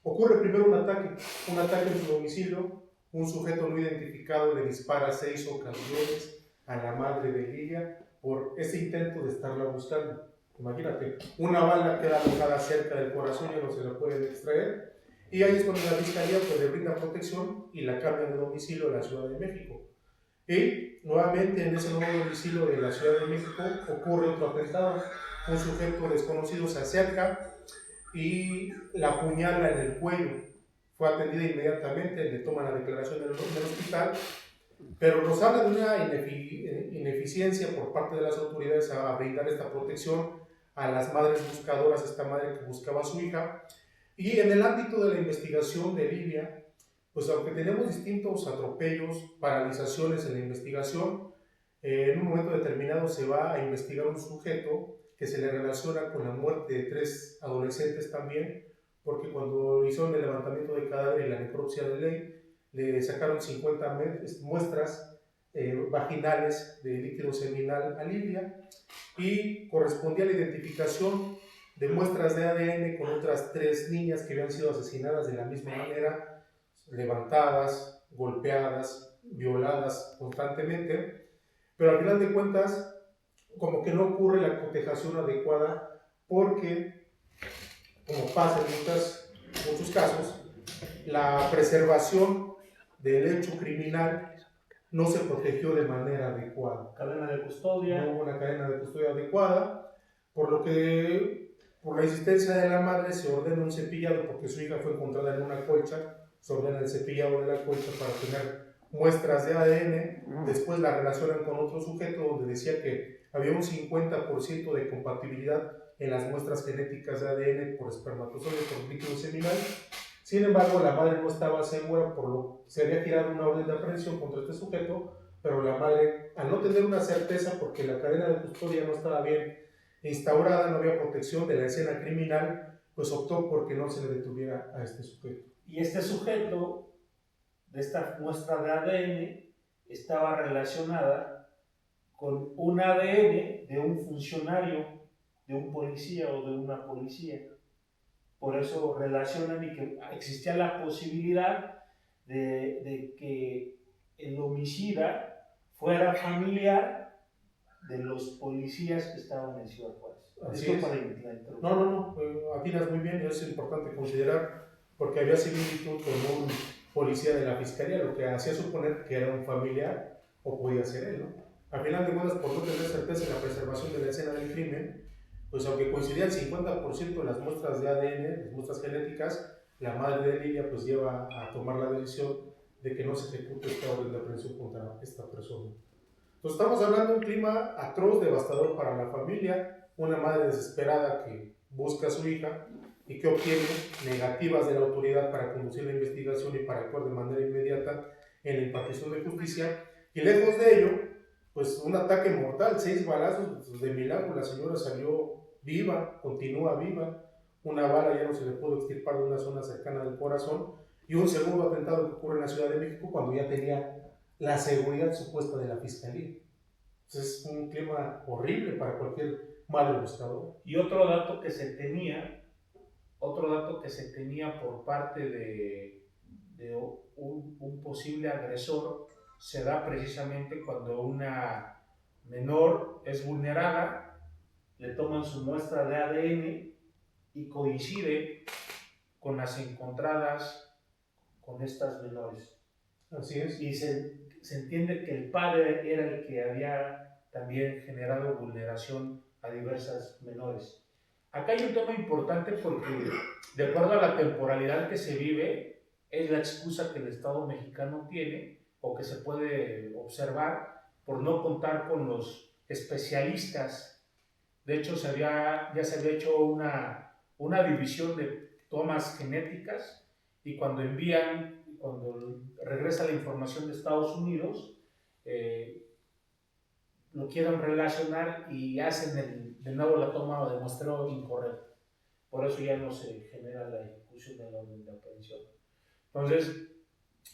Ocurre primero un ataque en su domicilio. Un sujeto no identificado le dispara 6 ocasiones a la madre de Lilia por ese intento de estarla buscando. Imagínate, una bala queda alojada cerca del corazón y no se la pueden extraer. Y ahí es cuando la fiscalía pues, le brinda protección y la cambia de domicilio a la Ciudad de México. Y nuevamente en ese nuevo domicilio de la Ciudad de México ocurre otro atentado. Un sujeto desconocido se acerca y la apuñala en el cuello. Fue atendida inmediatamente, le toman la declaración del hospital, pero nos habla de una ineficiencia por parte de las autoridades a brindar esta protección a las madres buscadoras, esta madre que buscaba a su hija. Y en el ámbito de la investigación de Lilia, pues aunque tenemos distintos atropellos, paralizaciones en la investigación, en un momento determinado se va a investigar un sujeto que se le relaciona con la muerte de 3 adolescentes también, porque cuando hicieron el levantamiento de cadáver y la necropsia de ley, le sacaron 50 muestras vaginales de líquido seminal a Lilia y correspondía a la identificación de muestras de ADN con otras 3 niñas que habían sido asesinadas de la misma manera, levantadas, golpeadas, violadas constantemente, pero al final de cuentas como que no ocurre la cotejación adecuada porque, como pasa en muchos casos, la preservación del hecho criminal no se protegió de manera adecuada. Cadena de custodia. No hubo una cadena de custodia adecuada, por lo que, por la insistencia de la madre, se ordena un cepillado porque su hija fue encontrada en una colcha, se ordena el cepillado de la colcha para tener muestras de ADN, después la relacionan con otro sujeto donde decía que había un 50% de compatibilidad en las muestras genéticas de ADN por espermatozoides, por líquido seminal. Sin embargo, la madre no estaba segura, por lo que se había girado una orden de aprehensión contra este sujeto, pero la madre, al no tener una certeza, porque la cadena de custodia no estaba bien instaurada, no había protección de la escena criminal, pues optó por que no se le detuviera a este sujeto. Y este sujeto, de esta muestra de ADN, estaba relacionada con un ADN de un funcionario, de un policía o de una policía. Por eso relacionan y que existía la posibilidad de que el homicida fuera familiar de los policías que estaban en Ciudad Juárez. Así es. No, atinas muy bien, es importante considerar, porque había similitud con un policía de la fiscalía, lo que hacía suponer que era un familiar o podía ser él, ¿no? Al final de cuentas, por no tener certeza en la preservación de la escena del crimen, pues aunque coincidía el 50% de las muestras de ADN, las muestras genéticas, la madre de Lilia pues lleva a tomar la decisión de que no se ejecute esta orden de aprehensión contra esta persona. Entonces estamos hablando de un clima atroz, devastador para la familia, una madre desesperada que busca a su hija y que obtiene negativas de la autoridad para conducir la investigación y para actuar de manera inmediata en la impartición de justicia, y lejos de ello, pues un ataque mortal, 6 balazos, de milagro la señora salió viva, continúa viva, una bala ya no se le pudo extirpar de una zona cercana del corazón, y un segundo atentado que ocurre en la Ciudad de México cuando ya tenía la seguridad supuesta de la fiscalía. Entonces es un clima horrible para cualquier madre buscador. Y otro dato que se tenía por parte de un posible agresor se da precisamente cuando una menor es vulnerada, le toman su muestra de ADN y coincide con las encontradas con estas menores. Así es. Y se entiende que el padre era el que había también generado vulneración a diversas menores. Acá hay un tema importante porque, de acuerdo a la temporalidad que se vive, es la excusa que el Estado mexicano tiene o que se puede observar por no contar con los especialistas. De hecho, ya se había hecho una división de tomas genéticas y cuando regresa la información de Estados Unidos, lo quieren relacionar y hacen de nuevo la toma de muestreo incorrecto. Por eso ya no se genera la ejecución de la orden de aprehensión. Entonces,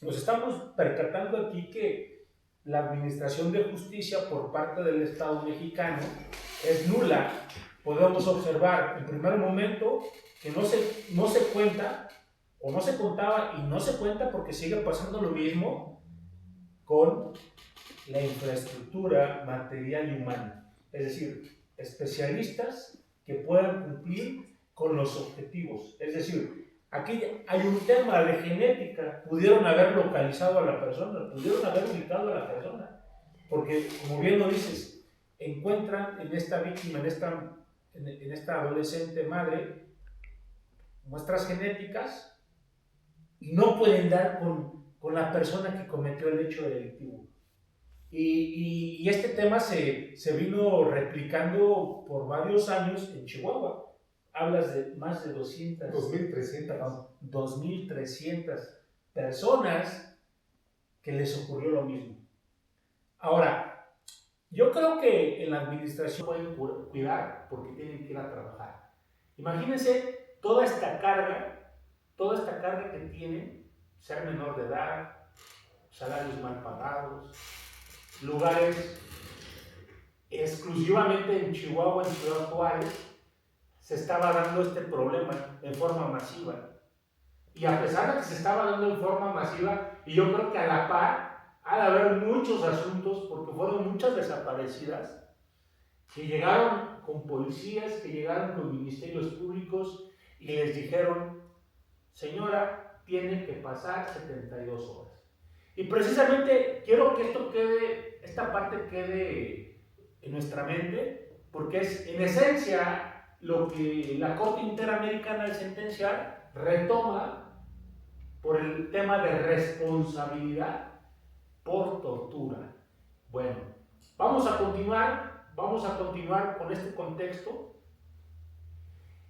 nos estamos percatando aquí que la administración de justicia por parte del Estado mexicano es nula. Podemos observar en primer momento que no se cuenta o no se contaba y no se cuenta porque sigue pasando lo mismo con la infraestructura material y humana. Es decir, especialistas que puedan cumplir con los objetivos. Es decir, aquí hay un tema de genética, pudieron haber localizado a la persona, pudieron haber ubicado a la persona, porque como bien lo dices, encuentran en esta víctima, en esta adolescente madre, muestras genéticas y no pueden dar con la persona que cometió el hecho delictivo. Y este tema se vino replicando por varios años en Chihuahua. Hablas de más de 2.300 personas que les ocurrió lo mismo. Ahora, yo creo que en la administración pueden cuidar porque tienen que ir a trabajar. Imagínense toda esta carga que tienen, ser menor de edad, salarios mal pagados, lugares exclusivamente en Chihuahua, en Ciudad Juárez, se estaba dando este problema en forma masiva. Y a pesar de que se estaba dando en forma masiva, y yo creo que a la par, ha de haber muchos asuntos, porque fueron muchas desaparecidas, que llegaron con policías, que llegaron con ministerios públicos y les dijeron, señora, tiene que pasar 72 horas. Y precisamente quiero que esta parte quede en nuestra mente, porque es en esencia lo que la Corte Interamericana de Sentenciar retoma por el tema de responsabilidad por tortura. Bueno, vamos a continuar con este contexto.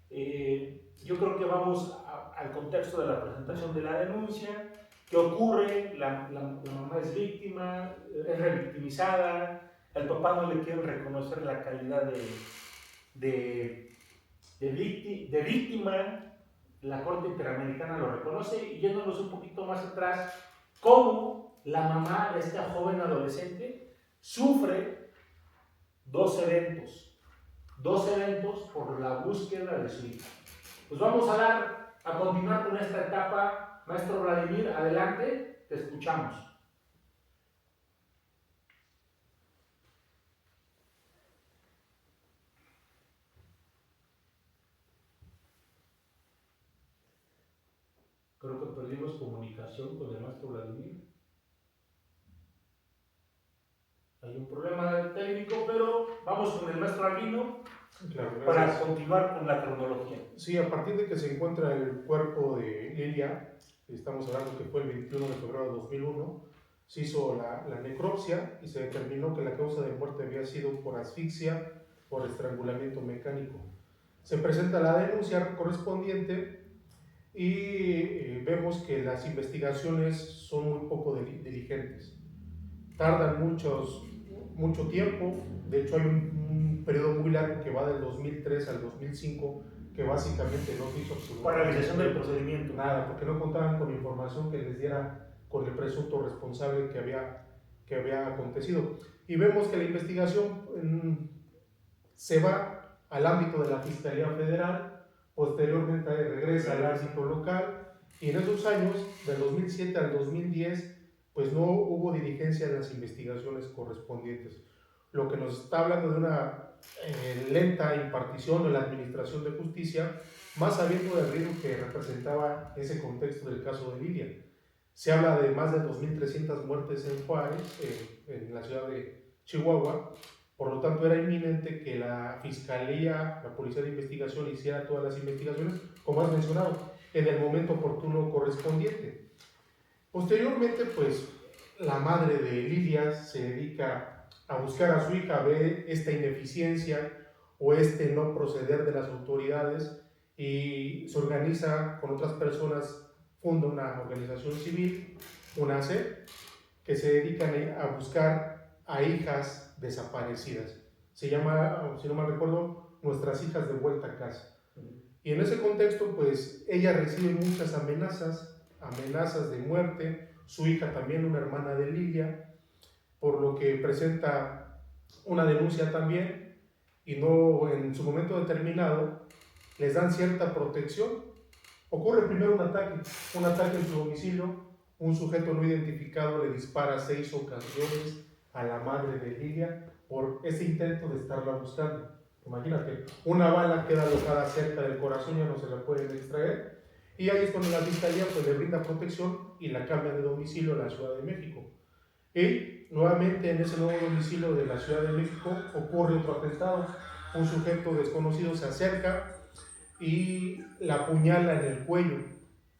Yo creo que vamos al contexto de la presentación de la denuncia. ¿Qué ocurre? La mamá es víctima, es revictimizada, el papá no le quiere reconocer la calidad de víctima, la Corte Interamericana lo reconoce, y yéndonos un poquito más atrás, cómo la mamá de esta joven adolescente sufre dos eventos por la búsqueda de su hija. Pues vamos a continuar con esta etapa. Maestro Vladimir, adelante, te escuchamos. Creo que perdimos comunicación con el maestro Vladimir. Hay un problema técnico, pero vamos con el maestro Albino. Claro, para continuar con la cronología. Sí, a partir de que se encuentra el cuerpo de Lilia, estamos hablando que fue el 21 de febrero de 2001, se hizo la necropsia y se determinó que la causa de muerte había sido por asfixia por estrangulamiento mecánico. Se presenta la denuncia correspondiente y vemos que las investigaciones son muy poco diligentes. Tardan mucho tiempo, de hecho hay un periodo muy largo que va del 2003 al 2005 que básicamente no se hizo absolutamente paralización del procedimiento. Nada, porque no contaban con información que les diera con el presunto responsable que había acontecido. Y vemos que la investigación se va al ámbito de la Fiscalía Federal, posteriormente regresa al ámbito local, y en esos años, del 2007 al 2010, pues no hubo diligencia en las investigaciones correspondientes, lo que nos está hablando de una lenta impartición de la administración de justicia, más sabiendo del riesgo que representaba ese contexto del caso de Lilia. Se habla de más de 2.300 muertes en Juárez, en la ciudad de Chihuahua, por lo tanto era inminente que la Fiscalía, la Policía de Investigación hiciera todas las investigaciones, como has mencionado, en el momento oportuno correspondiente. Posteriormente, pues, la madre de Lilia se dedica a buscar a su hija, ve esta ineficiencia o este no proceder de las autoridades y se organiza con otras personas, funda una organización civil, una AC, que se dedican a buscar a hijas desaparecidas. Se llama, si no mal recuerdo, Nuestras Hijas de Vuelta a Casa. Y en ese contexto, pues, ella recibe muchas amenazas de muerte, su hija también, una hermana de Lilia, por lo que presenta una denuncia también, y no, en su momento determinado les dan cierta protección Ocurre primero un ataque en su domicilio. Un sujeto no identificado le dispara 6 ocasiones a la madre de Lilia por ese intento de estarla buscando. Imagínate, una bala queda alojada cerca del corazón, ya no se la pueden extraer, y ahí es cuando la fiscalía pues, le brinda protección y la cambia de domicilio a la Ciudad de México. Y nuevamente en ese nuevo domicilio de la Ciudad de México ocurre otro atentado. Un sujeto desconocido se acerca y la apuñala en el cuello.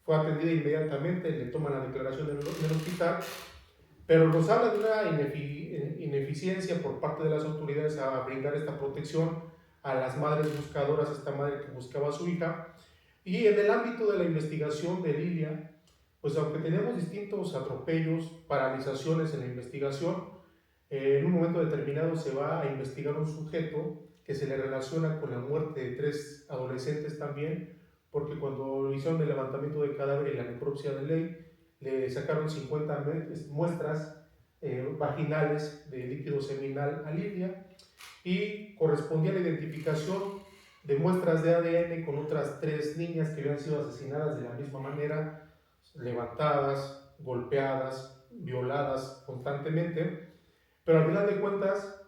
Fue atendida inmediatamente, le toman la declaración en el hospital, pero nos habla de una ineficiencia por parte de las autoridades a brindar esta protección a las madres buscadoras, a esta madre que buscaba a su hija. Y en el ámbito de la investigación de Lilia, pues aunque tenemos distintos atropellos, paralizaciones en la investigación, en un momento determinado se va a investigar un sujeto que se le relaciona con la muerte de 3 adolescentes también, porque cuando hicieron el levantamiento de cadáver y la necropsia de ley, le sacaron 50 muestras vaginales de líquido seminal a Lilia y correspondía a la identificación de muestras de ADN con otras 3 niñas que habían sido asesinadas de la misma manera, levantadas, golpeadas, violadas constantemente, pero al final de cuentas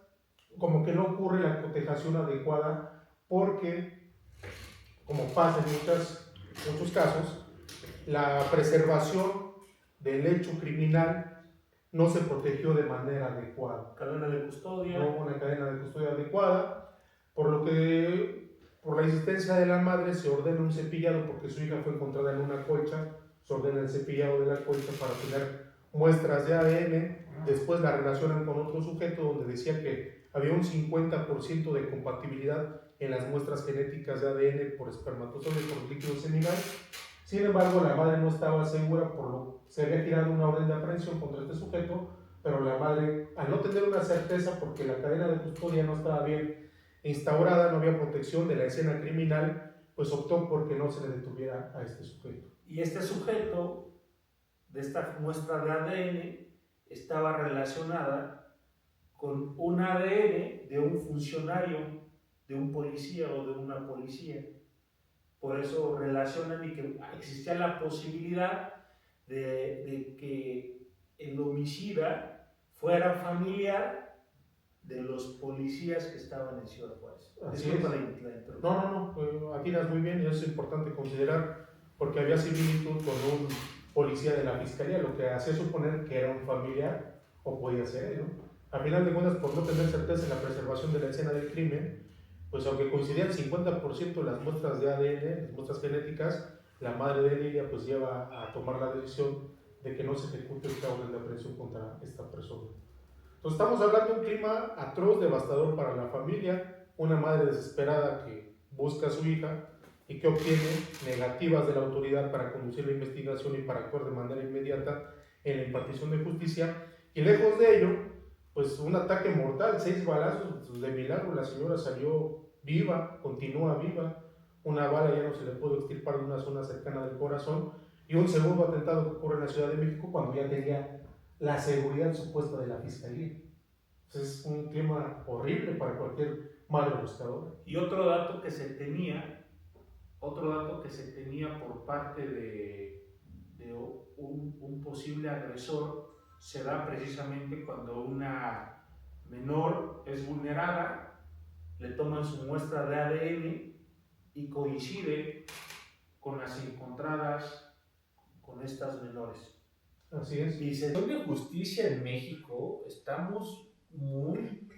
como que no ocurre la cotejación adecuada porque, como pasa en muchos casos, la preservación del hecho criminal no se protegió de manera adecuada. Cadena de custodia. No hubo una cadena de custodia adecuada, por lo que, por la insistencia de la madre, se ordena un cepillado porque su hija fue encontrada en una colcha, se ordena el cepillado de la colcha para tener muestras de ADN, después la relacionan con otro sujeto donde decía que había un 50% de compatibilidad en las muestras genéticas de ADN por espermatozoides, por líquido seminal. Sin embargo, la madre no estaba segura, por lo que se había girado una orden de aprehensión contra este sujeto, pero la madre, al no tener una certeza, porque la cadena de custodia no estaba bien instaurada, no había protección de la escena criminal, pues optó por que no se le detuviera a este sujeto. Y este sujeto, de esta muestra de ADN, estaba relacionada con un ADN de un funcionario, de un policía o de una policía. Por eso relacionan y que existía la posibilidad de que el homicida fuera familiar de los policías que estaban en Ciudad Juárez. Así es. No, atinas muy bien y eso es importante considerar porque había similitud con un policía de la fiscalía, lo que hacía suponer que era un familiar o podía ser él, ¿no? A final de cuentas, por no tener certeza en la preservación de la escena del crimen, pues aunque coincidían 50% las muestras de ADN, las muestras genéticas, la madre de Lilia pues lleva a tomar la decisión de que no se ejecute esta orden de aprehensión contra esta persona. Entonces estamos hablando de un clima atroz, devastador para la familia, una madre desesperada que busca a su hija y que obtiene negativas de la autoridad para conducir la investigación y para actuar de manera inmediata en la impartición de justicia, y lejos de ello, pues un ataque mortal, 6 balazos, de milagro la señora salió viva, continúa viva, una bala ya no se le pudo extirpar de una zona cercana del corazón, y un segundo atentado que ocurre en la Ciudad de México cuando ya tenía la seguridad supuesta de la fiscalía. Entonces es un clima horrible para cualquier madre buscadora. Y otro dato que se tenía por parte de un posible agresor se da precisamente cuando una menor es vulnerada, le toman su muestra de ADN y coincide con las encontradas con estas menores. Así es. Y sector de justicia en México estamos muy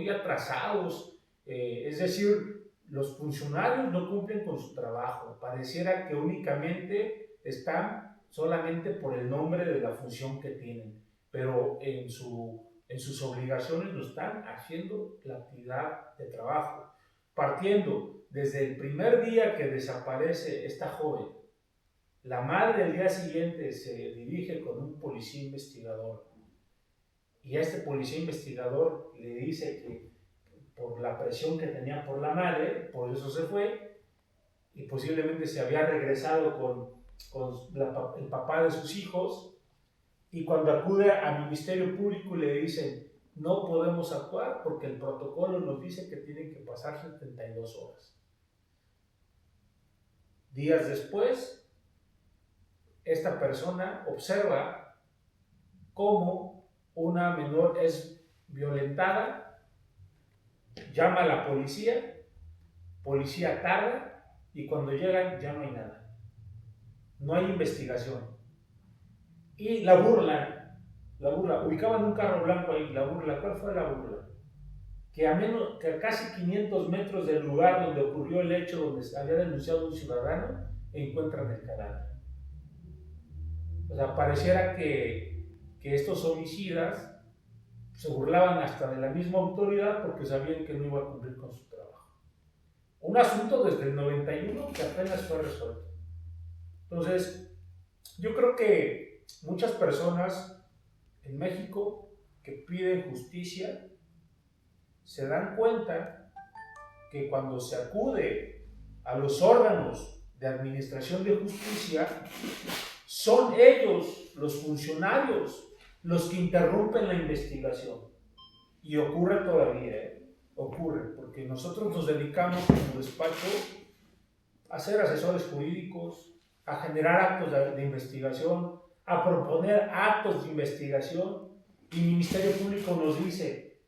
atrasados. Es decir, los funcionarios no cumplen con su trabajo. Pareciera que únicamente están solamente por el nombre de la función que tienen, pero en sus obligaciones no están haciendo la actividad de trabajo. Partiendo desde el primer día que desaparece esta joven, la madre el día siguiente se dirige con un policía investigador y a este policía investigador le dice que por la presión que tenía por la madre, por eso se fue y posiblemente se había regresado con el papá de sus hijos, y cuando acude al Ministerio Público le dicen no podemos actuar porque el protocolo nos dice que tienen que pasar 72 horas. Días después, esta persona observa cómo una menor es violentada, llama a la policía tarda y cuando llegan ya no hay nada. No hay investigación. Y la burla, ubicaban un carro blanco ahí, la burla, ¿cuál fue la burla? Que a casi 500 metros del lugar donde ocurrió el hecho, donde había denunciado un ciudadano, encuentran el cadáver. O sea, pareciera que estos homicidas se burlaban hasta de la misma autoridad porque sabían que no iba a cumplir con su trabajo. Un asunto desde el 91 que apenas fue resuelto. Entonces, yo creo que muchas personas en México que piden justicia se dan cuenta que cuando se acude a los órganos de administración de justicia, son ellos, los funcionarios, los que interrumpen la investigación. Y ocurre todavía, ocurre, porque nosotros nos dedicamos como despacho a ser asesores jurídicos, a generar actos de investigación, a proponer actos de investigación, y el Ministerio Público nos dice,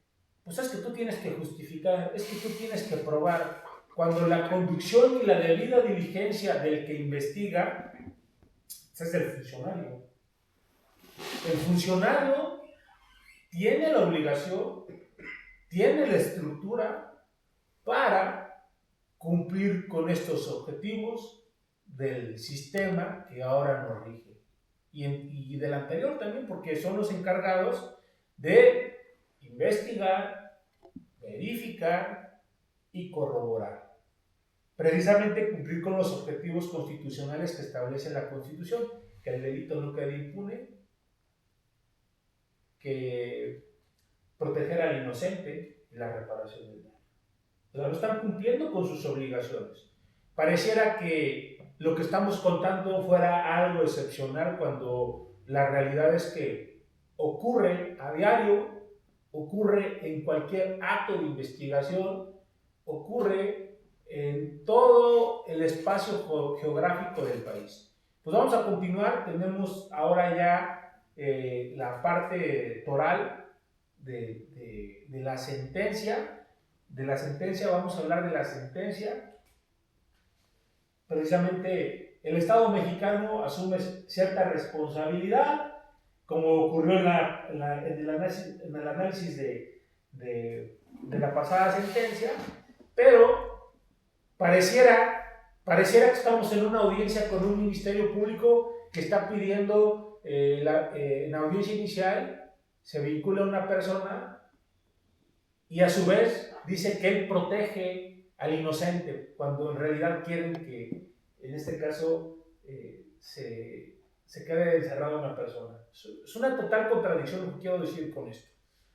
pues es que tú tienes que justificar, es que tú tienes que probar, cuando la conducción y la debida diligencia del que investiga es el funcionario. El funcionario tiene la obligación, tiene la estructura para cumplir con estos objetivos del sistema que ahora nos rige. Y del anterior también, porque son los encargados de investigar, verificar y corroborar. Precisamente cumplir con los objetivos constitucionales que establece la Constitución, que el delito no quede impune, que proteger al inocente y la reparación del daño. O sea, no están cumpliendo con sus obligaciones. Pareciera que lo que estamos contando fuera algo excepcional cuando la realidad es que ocurre a diario, ocurre en cualquier acto de investigación, ocurre en todo el espacio geográfico del país. Pues vamos a continuar, tenemos ahora ya la parte toral de la sentencia. De la sentencia vamos a hablar de la sentencia. Precisamente el Estado mexicano asume cierta responsabilidad, como ocurrió en el análisis de la pasada sentencia, pero pareciera que estamos en una audiencia con un Ministerio Público que está pidiendo, en la audiencia inicial, se vincula a una persona y a su vez dice que él protege al inocente, cuando en realidad quieren que, en este caso, se quede encerrada una persona. Es una total contradicción lo que quiero decir con esto.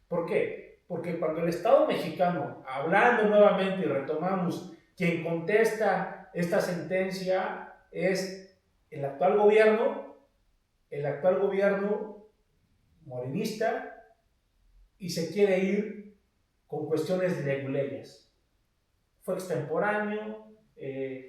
¿Por qué? Porque cuando el Estado mexicano, hablando nuevamente y retomamos, quien contesta esta sentencia es el actual gobierno morenista, y se quiere ir con cuestiones leguleyas. Fue extemporáneo,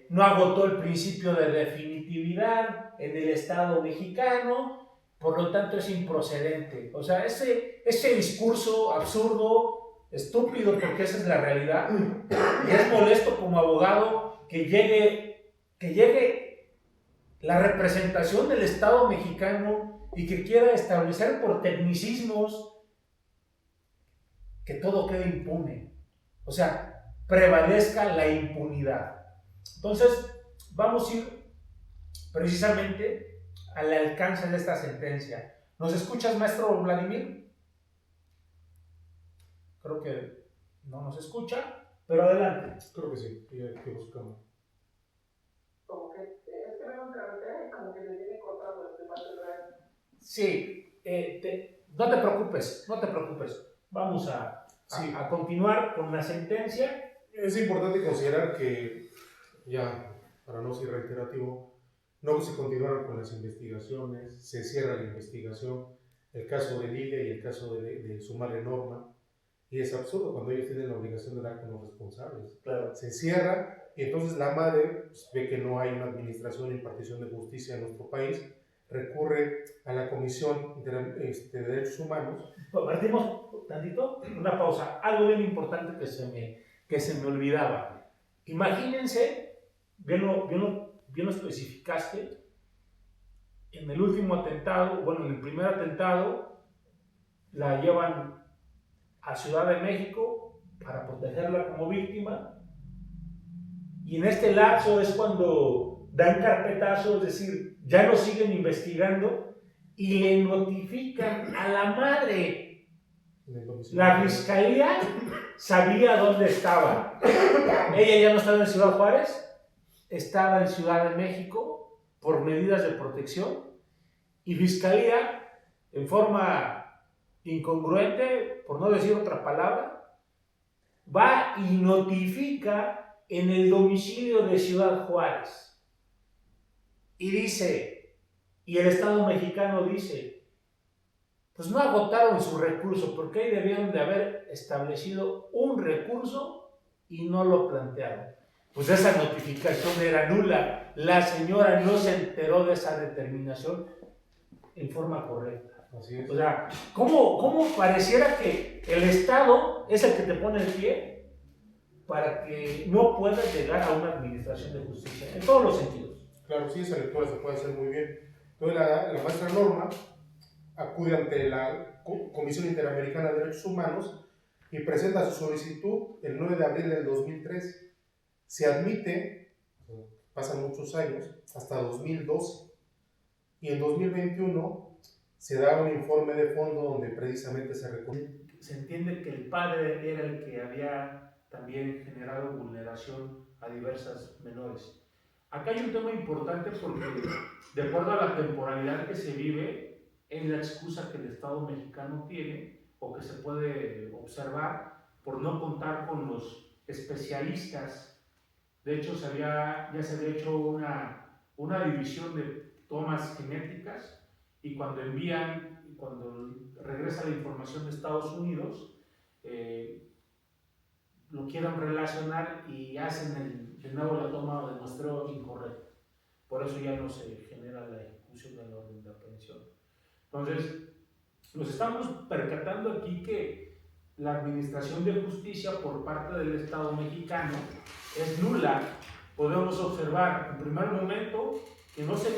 no agotó el principio de definitividad en el Estado mexicano, por lo tanto es improcedente. O sea, ese discurso absurdo, estúpido, porque esa es la realidad, y es molesto como abogado que llegue la representación del Estado mexicano y que quiera establecer por tecnicismos que todo quede impune. O sea, prevalezca la impunidad. Entonces, vamos a ir precisamente al alcance de esta sentencia. ¿Nos escuchas, maestro Vladimir? Creo que no nos escucha, pero adelante. Creo que sí, que buscamos. Como que es que veo en carretera y como que se viene cortando este parte de. Sí, no te preocupes. Vamos a continuar con la sentencia. Es importante considerar que, ya para no ser reiterativo, no se continuaron con las investigaciones, se cierra la investigación, el caso de Lilia y el caso de Sumare Norma. Y es absurdo cuando ellos tienen la obligación de dar con los responsables. Claro. Se cierra y entonces la madre pues, ve que no hay una administración e impartición de justicia en nuestro país, recurre a la Comisión de Derechos Humanos. Partimos tantito, una pausa. Algo bien importante que se me olvidaba. Imagínense, bien lo especificaste, en el último atentado, bueno, en el primer atentado, la llevan a Ciudad de México para protegerla como víctima, y en este lapso es cuando dan carpetazo, es decir, ya lo siguen investigando y le notifican a la madre. La fiscalía sabía dónde estaba. Ella ya no estaba en Ciudad Juárez, estaba en Ciudad de México por medidas de protección, y fiscalía, en forma incongruente, por no decir otra palabra, va y notifica en el domicilio de Ciudad Juárez. Y dice, y el Estado mexicano dice, pues no agotaron su recurso, porque ahí debieron de haber establecido un recurso y no lo plantearon. Pues esa notificación era nula. La señora no se enteró de esa determinación en forma correcta. Así es. O sea, ¿cómo pareciera que el Estado es el que te pone el pie para que no puedas llegar a una administración de justicia? En todos los sentidos. Claro, sí, esa lectura se puede hacer muy bien. Entonces la maestra Norma acude ante la Comisión Interamericana de Derechos Humanos y presenta su solicitud el 9 de abril del 2003. Se admite, pasan muchos años, hasta 2012. Y en 2021 se da un informe de fondo donde precisamente se reconoce. Se entiende que el padre era el que había también generado vulneración a diversas menores. Acá hay un tema importante porque, de acuerdo a la temporalidad que se vive, es la excusa que el Estado mexicano tiene o que se puede observar por no contar con los especialistas. De hecho, ya se había hecho una división de tomas genéticas, y cuando regresa la información de Estados Unidos, lo quieren relacionar y hacen de nuevo la toma de muestreo incorrecta. Por eso ya no se genera la ejecución de la orden de aprehensión. Entonces, nos estamos percatando aquí que la administración de justicia por parte del Estado mexicano es nula. Podemos observar en primer momento que no se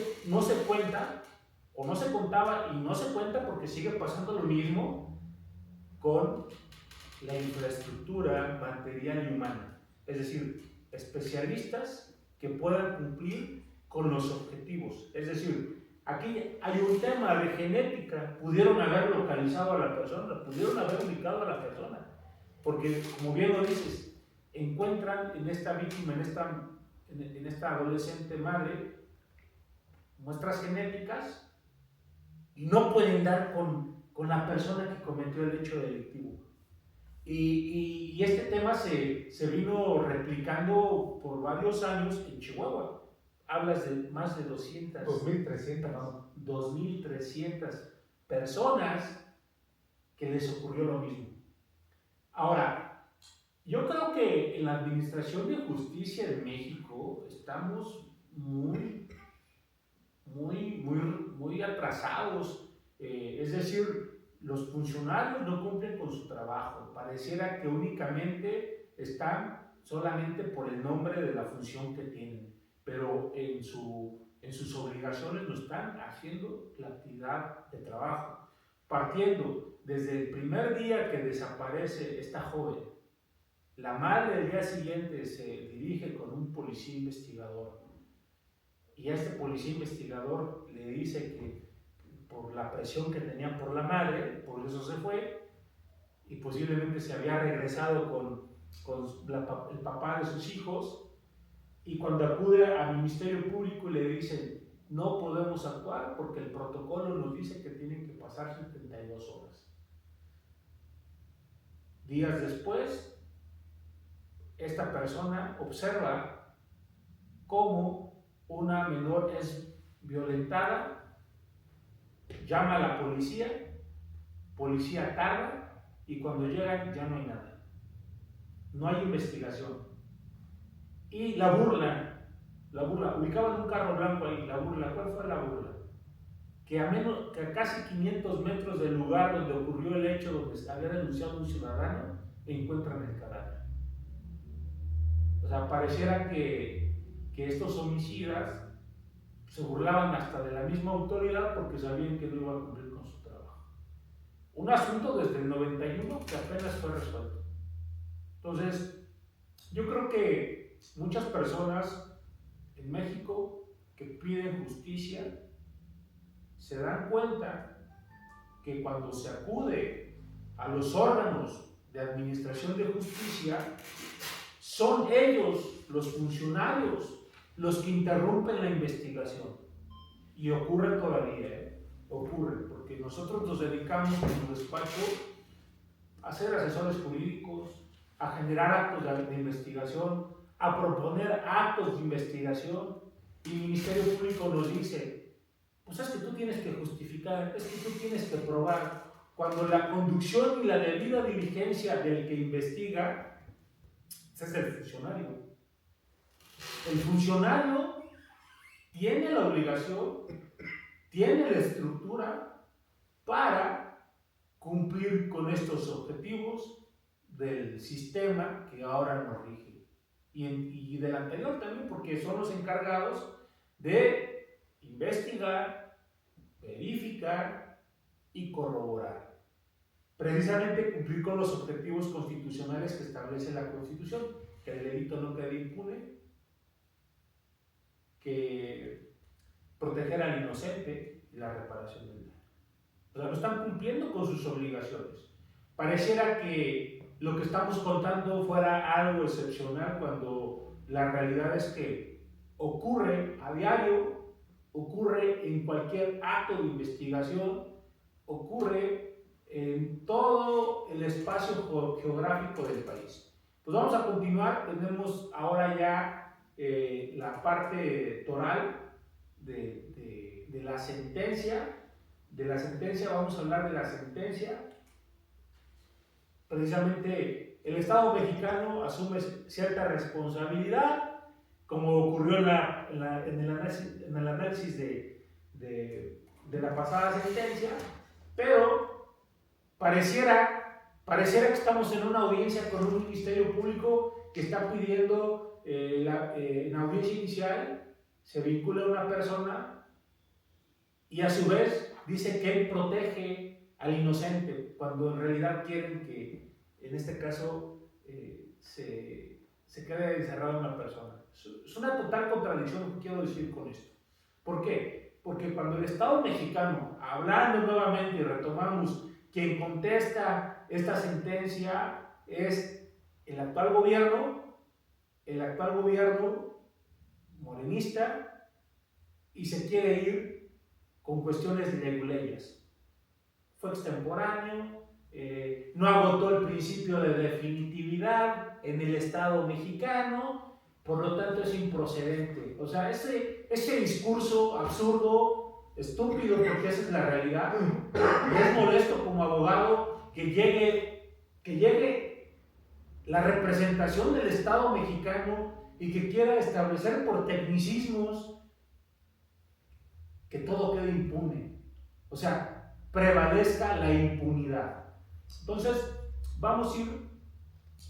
cuenta, o no se contaba y no se cuenta porque sigue pasando lo mismo con la infraestructura material y humana. Es decir, especialistas que puedan cumplir con los objetivos. Es decir, aquí hay un tema de genética. Pudieron haber localizado a la persona, pudieron haber ubicado a la persona. Porque, como bien lo dices, encuentran en esta víctima, en esta adolescente madre, muestras genéticas y no pueden dar con la persona que cometió el hecho delictivo. Y este tema se vino replicando por varios años en Chihuahua. Hablas de más de 2.300 personas que les ocurrió lo mismo. Ahora, yo creo que en la Administración de Justicia de México estamos muy atrasados. Es decir, los funcionarios no cumplen con su trabajo. Pareciera que únicamente están solamente por el nombre de la función que tienen, pero en sus obligaciones no están haciendo la actividad de trabajo. Partiendo desde el primer día que desaparece esta joven, la madre del día siguiente se dirige con un policía investigador, y a este policía investigador le dice que por la presión que tenía por la madre, por eso se fue, y posiblemente se había regresado con el papá de sus hijos, y cuando acude al Ministerio Público le dicen, no podemos actuar porque el protocolo nos dice que tienen que pasar 72 horas. Días después, esta persona observa cómo una menor es violentada, llama a la policía tarda, y cuando llegan ya no hay nada. No hay investigación. Y la burla, ubicaban un carro blanco ahí, la burla, ¿cuál fue la burla? Que a casi 500 metros del lugar donde ocurrió el hecho, donde había denunciado un ciudadano, encuentran el cadáver. O sea, pareciera que estos homicidas se burlaban hasta de la misma autoridad porque sabían que no iba a cumplir con su trabajo. Un asunto desde el 91 que apenas fue resuelto. Entonces, yo creo que muchas personas en México que piden justicia se dan cuenta que cuando se acude a los órganos de administración de justicia, son ellos, los funcionarios, los que interrumpen la investigación. Y ocurre todavía, ocurre, porque nosotros nos dedicamos en el despacho a ser asesores jurídicos, a generar actos de investigación, a proponer actos de investigación, y el Ministerio Público nos dice, pues es que tú tienes que justificar, es que tú tienes que probar, cuando la conducción y la debida diligencia del que investiga es el funcionario. El funcionario tiene la obligación, tiene la estructura para cumplir con estos objetivos del sistema que ahora nos rige. Y del anterior también, porque son los encargados de investigar, verificar y corroborar. Precisamente cumplir con los objetivos constitucionales que establece la Constitución, que el delito no quede impune, que proteger al inocente y la reparación del daño. O sea, no están cumpliendo con sus obligaciones. Pareciera que lo que estamos contando fuera algo excepcional cuando la realidad es que ocurre a diario, ocurre en cualquier acto de investigación, ocurre en todo el espacio geográfico del país. Pues vamos a continuar, tenemos ahora ya la parte toral de la sentencia. De la sentencia vamos a hablar de la sentencia. Precisamente el Estado mexicano asume cierta responsabilidad, como ocurrió en el análisis de la pasada sentencia, pero pareciera que estamos en una audiencia con un Ministerio Público que está pidiendo en audiencia inicial se vincula a una persona y a su vez dice que él protege al inocente, cuando en realidad quieren que, en este caso, se quede encerrada una persona. Es una total contradicción lo que quiero decir con esto. ¿Por qué? Porque cuando el Estado mexicano, hablando nuevamente y retomamos, quien contesta esta sentencia es el actual gobierno morenista, y se quiere ir con cuestiones de leguleyas. Fue extemporáneo, no agotó el principio de definitividad en el Estado mexicano, por lo tanto es improcedente. O sea, ese discurso absurdo, estúpido, porque esa es la realidad, y es molesto como abogado que llegue la representación del Estado mexicano y que quiera establecer por tecnicismos que todo quede impune. O sea, prevalezca la impunidad. Entonces, vamos a ir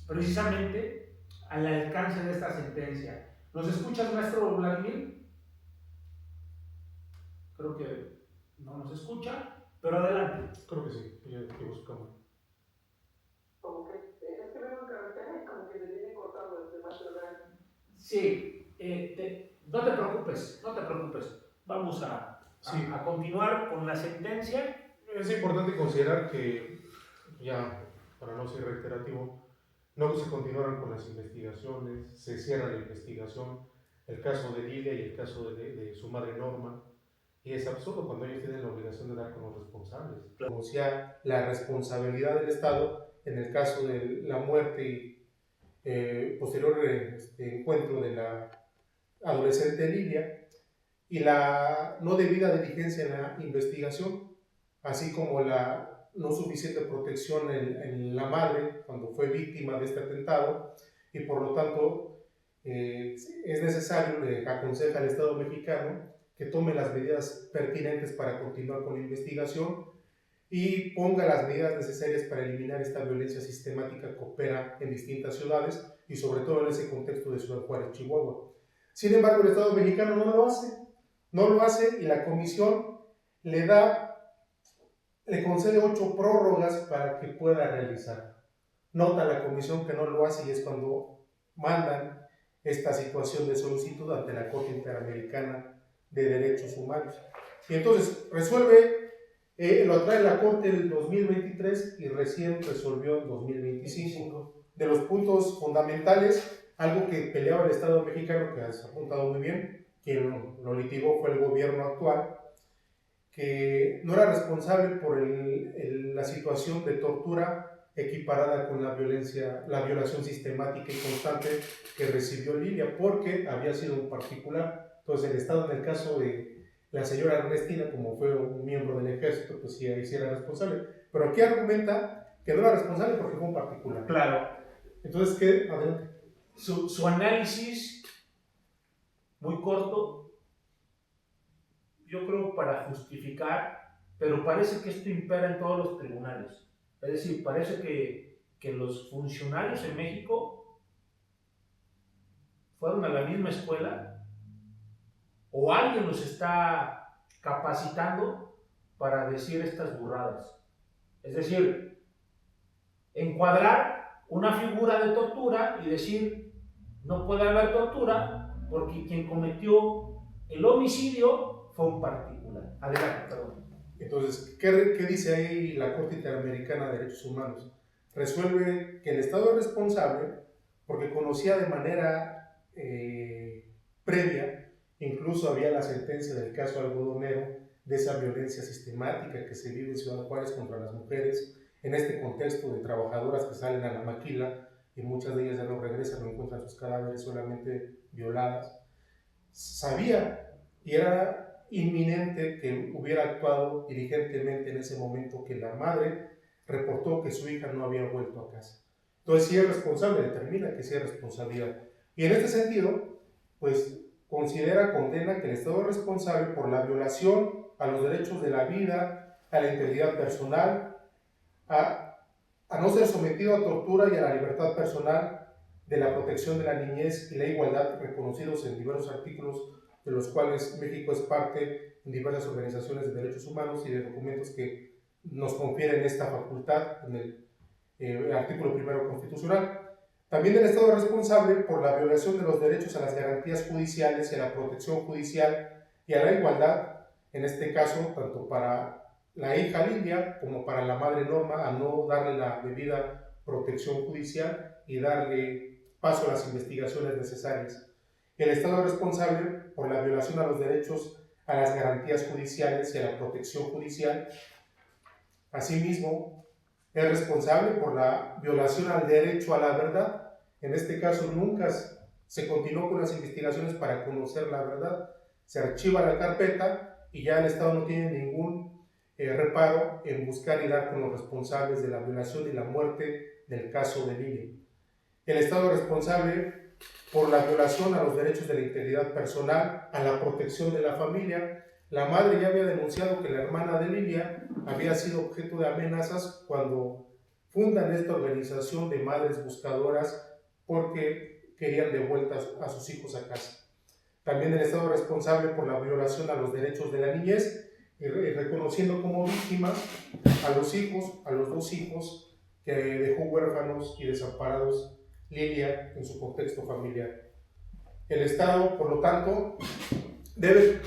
precisamente al alcance de esta sentencia. ¿Nos escuchas, maestro Vladimir? Creo que no nos escucha, pero adelante. Creo que sí, ya activo su cámara. Como que es que veo en carretera y como que se viene cortando desde más adelante. Sí, no te preocupes. Vamos a continuar con la sentencia. Es importante considerar que, ya para no ser reiterativo, no se continuaron con las investigaciones, se cierra la investigación, el caso de Lidia y el caso de su madre Norma, y es absurdo cuando ellos tienen la obligación de dar con los responsables. Conocía la responsabilidad del Estado en el caso de la muerte y posterior encuentro de la adolescente Lidia, y la no debida diligencia en la investigación, así como la no suficiente protección en la madre cuando fue víctima de este atentado y por lo tanto es necesario, le aconseja al Estado mexicano que tome las medidas pertinentes para continuar con la investigación y ponga las medidas necesarias para eliminar esta violencia sistemática que opera en distintas ciudades y sobre todo en ese contexto de Ciudad Juárez, Chihuahua. Sin embargo, el Estado mexicano no lo hace y la comisión le concede 8 prórrogas para que pueda realizar. Nota la comisión que no lo hace y es cuando mandan esta situación de solicitud ante la Corte Interamericana de Derechos Humanos. Y entonces resuelve, lo trae la Corte en el 2023 y recién resolvió en 2025. De los puntos fundamentales, algo que peleaba el Estado mexicano, que has apuntado muy bien, quien lo litigó fue el gobierno actual, que no era responsable por la situación de tortura equiparada con la violación sistemática y constante que recibió Lilia, porque había sido un particular. Entonces el Estado, en el caso de la señora Ernestina, como fue un miembro del ejército, pues sí era responsable. Pero aquí argumenta que no era responsable porque fue un particular. Claro. Entonces, ¿qué? Adelante. Su análisis, muy corto, yo creo para justificar, pero parece que esto impera en todos los tribunales. Es decir, parece que los funcionarios en México fueron a la misma escuela o alguien los está capacitando para decir estas burradas. Es decir, encuadrar una figura de tortura y decir no puede haber tortura porque quien cometió el homicidio fue un particular. Adelante, perdón. Entonces, ¿qué dice ahí la Corte Interamericana de Derechos Humanos? Resuelve que el Estado es responsable porque conocía de manera previa, incluso había la sentencia del caso algodonero, de esa violencia sistemática que se vive en Ciudad Juárez contra las mujeres, en este contexto de trabajadoras que salen a la maquila y muchas de ellas ya no regresan, no encuentran sus cadáveres, solamente violadas. Sabía y era inminente que hubiera actuado diligentemente en ese momento que la madre reportó que su hija no había vuelto a casa. Entonces, si es responsable, determina que sí es responsabilidad. Y en este sentido, pues condena que el Estado es responsable por la violación a los derechos de la vida, a la integridad personal, a no ser sometido a tortura y a la libertad personal, de la protección de la niñez y la igualdad reconocidos en diversos artículos de los cuales México es parte en diversas organizaciones de derechos humanos y de documentos que nos confieren esta facultad en el artículo 1 constitucional. También el Estado es responsable por la violación de los derechos a las garantías judiciales y a la protección judicial y a la igualdad, en este caso, tanto para la hija Lilia como para la madre Norma, a no darle la debida protección judicial y darle paso a las investigaciones necesarias. El Estado es responsable por la violación a los derechos a las garantías judiciales y a la protección judicial. Asimismo, es responsable por la violación al derecho a la verdad. En este caso, nunca se continuó con las investigaciones para conocer la verdad. Se archiva la carpeta y ya el Estado no tiene ningún reparo en buscar y dar con los responsables de la violación y la muerte del caso de Lilia. El Estado es responsable por la violación a los derechos de la integridad personal, a la protección de la familia. La madre ya había denunciado que la hermana de Lilia había sido objeto de amenazas cuando fundan esta organización de madres buscadoras porque querían de vuelta a sus hijos a casa. También el Estado es responsable por la violación a los derechos de la niñez, reconociendo como víctimas a los hijos, a los 2 hijos que dejó huérfanos y desamparados Lilia en su contexto familiar. El Estado, por lo tanto, debe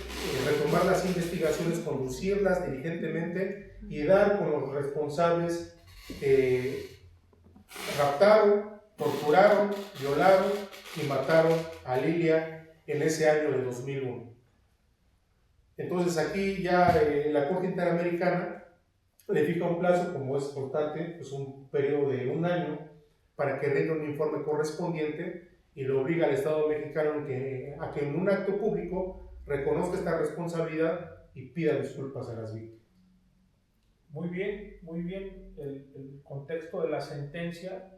retomar las investigaciones, conducirlas diligentemente y dar con los responsables que raptaron, torturaron, violaron y mataron a Lilia en ese año de 2001. Entonces aquí ya la Corte Interamericana le fija un plazo, como es constante, pues un periodo de 1 año para que rinda un informe correspondiente y le obliga al Estado mexicano a que en un acto público reconozca esta responsabilidad y pida disculpas a las víctimas. muy bien el contexto de la sentencia.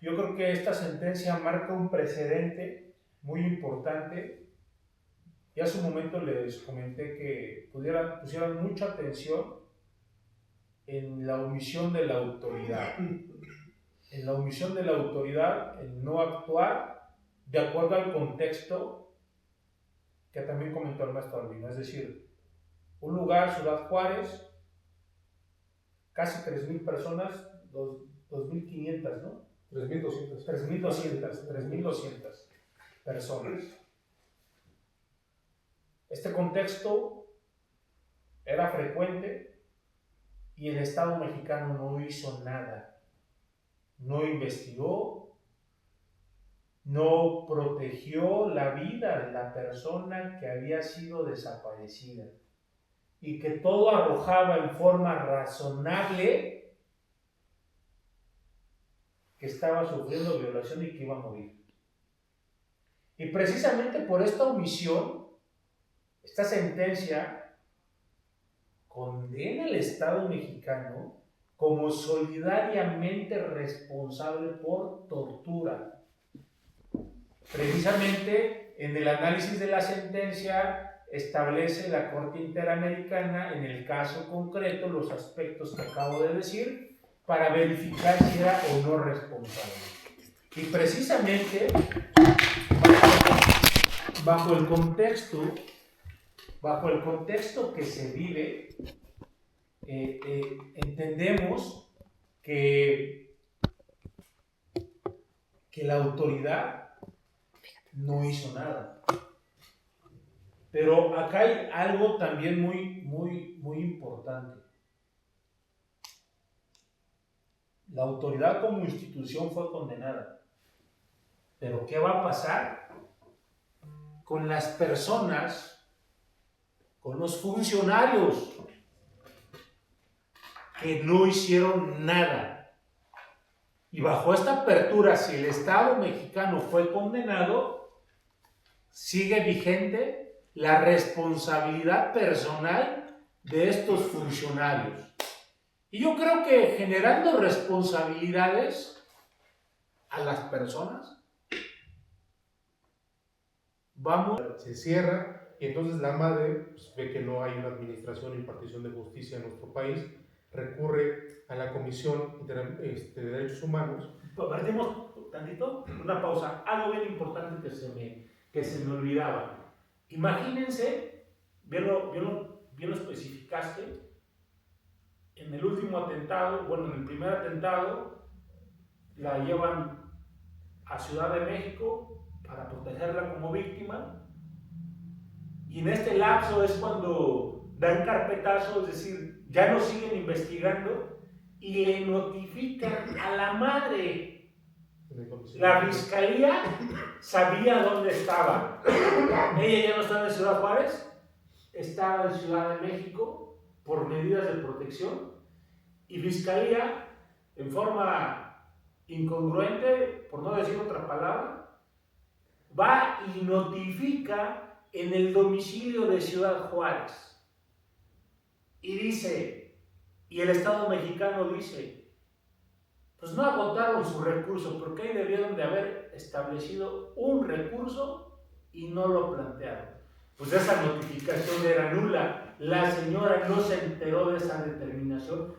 Yo creo que esta sentencia marca un precedente muy importante. Ya hace un momento les comenté que pusieran mucha atención en la omisión de la autoridad. En la omisión de la autoridad, en no actuar de acuerdo al contexto que también comentó el maestro Albino. Es decir, un lugar, Ciudad Juárez, casi 3,000 personas, 2,500, ¿no? 3,200. 3,200 personas. Este contexto era frecuente y el Estado mexicano no hizo nada. No investigó, no protegió la vida de la persona que había sido desaparecida y que todo arrojaba en forma razonable que estaba sufriendo violación y que iba a morir. Y precisamente por esta omisión, esta sentencia condena al Estado mexicano como solidariamente responsable por tortura. Precisamente en el análisis de la sentencia establece la Corte Interamericana, en el caso concreto, los aspectos que acabo de decir, para verificar si era o no responsable. Y precisamente bajo el contexto que se vive, entendemos que la autoridad no hizo nada. Pero acá hay algo también muy importante. La autoridad como institución fue condenada. Pero ¿qué va a pasar con las personas, con los funcionarios que no hicieron nada? Y bajo esta apertura, si el Estado mexicano fue condenado, sigue vigente la responsabilidad personal de estos funcionarios. Y yo creo que generando responsabilidades a las personas, se cierra y entonces la madre pues, ve que no hay una administración e impartición de justicia en nuestro país, recurre a la Comisión de Derechos Humanos. Partimos tantito, una pausa, algo bien importante que se me olvidaba. Imagínense, bien lo especificaste, en el último atentado, bueno, en el primer atentado, la llevan a Ciudad de México para protegerla como víctima, y en este lapso es cuando dan carpetazo, es decir, ya no siguen investigando y le notifican a la madre. La fiscalía sabía dónde estaba. Ella ya no estaba en Ciudad Juárez, estaba en Ciudad de México por medidas de protección, y fiscalía, en forma incongruente, por no decir otra palabra, va y notifica en el domicilio de Ciudad Juárez. Y dice, y el Estado mexicano dice, pues no agotaron su recurso, porque ahí debieron de haber establecido un recurso y no lo plantearon. Pues esa notificación era nula. La señora no se enteró de esa determinación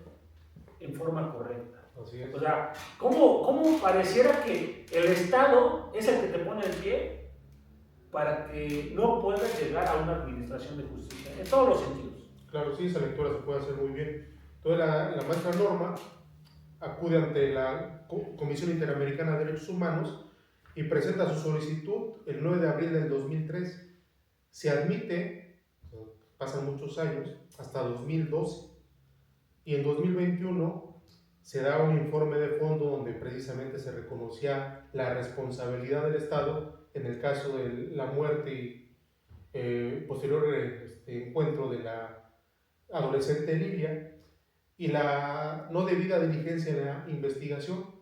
en forma correcta. Así es. O sea, ¿cómo pareciera que el Estado es el que te pone el pie para que no puedas llegar a una administración de justicia? En todos los sentidos. Claro, sí, esa lectura se puede hacer muy bien. Entonces la maestra Norma acude ante la Comisión Interamericana de Derechos Humanos y presenta su solicitud el 9 de abril del 2003. Se admite, pasan muchos años, hasta 2012, y en 2021 se da un informe de fondo donde precisamente se reconocía la responsabilidad del Estado en el caso de la muerte y posterior encuentro de la adolescente Lilia, y la no debida diligencia en la investigación,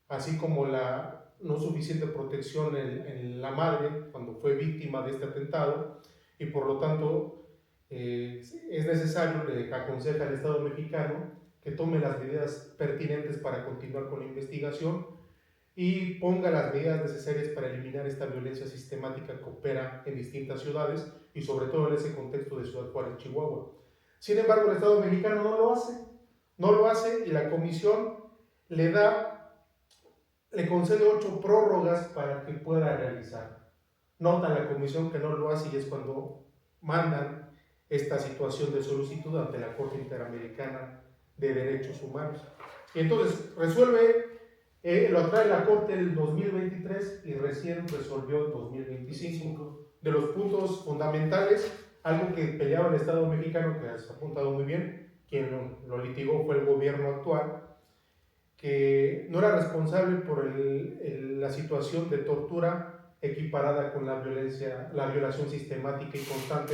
así como la no suficiente protección en la madre cuando fue víctima de este atentado, y por lo tanto es necesario, le aconseja al Estado mexicano que tome las medidas pertinentes para continuar con la investigación y ponga las medidas necesarias para eliminar esta violencia sistemática que opera en distintas ciudades y sobre todo en ese contexto de Ciudad Juárez, Chihuahua. Sin embargo, el Estado mexicano no lo hace y la comisión le concede 8 prórrogas para que pueda realizar. Nota la comisión que no lo hace y es cuando mandan esta situación de solicitud ante la Corte Interamericana de Derechos Humanos. Y entonces lo trae la Corte en 2023 y recién resolvió en 2025. De los puntos fundamentales, algo que peleaba el Estado mexicano, que has apuntado muy bien, quien lo litigó fue el gobierno actual, que no era responsable por la situación de tortura equiparada con la violación sistemática y constante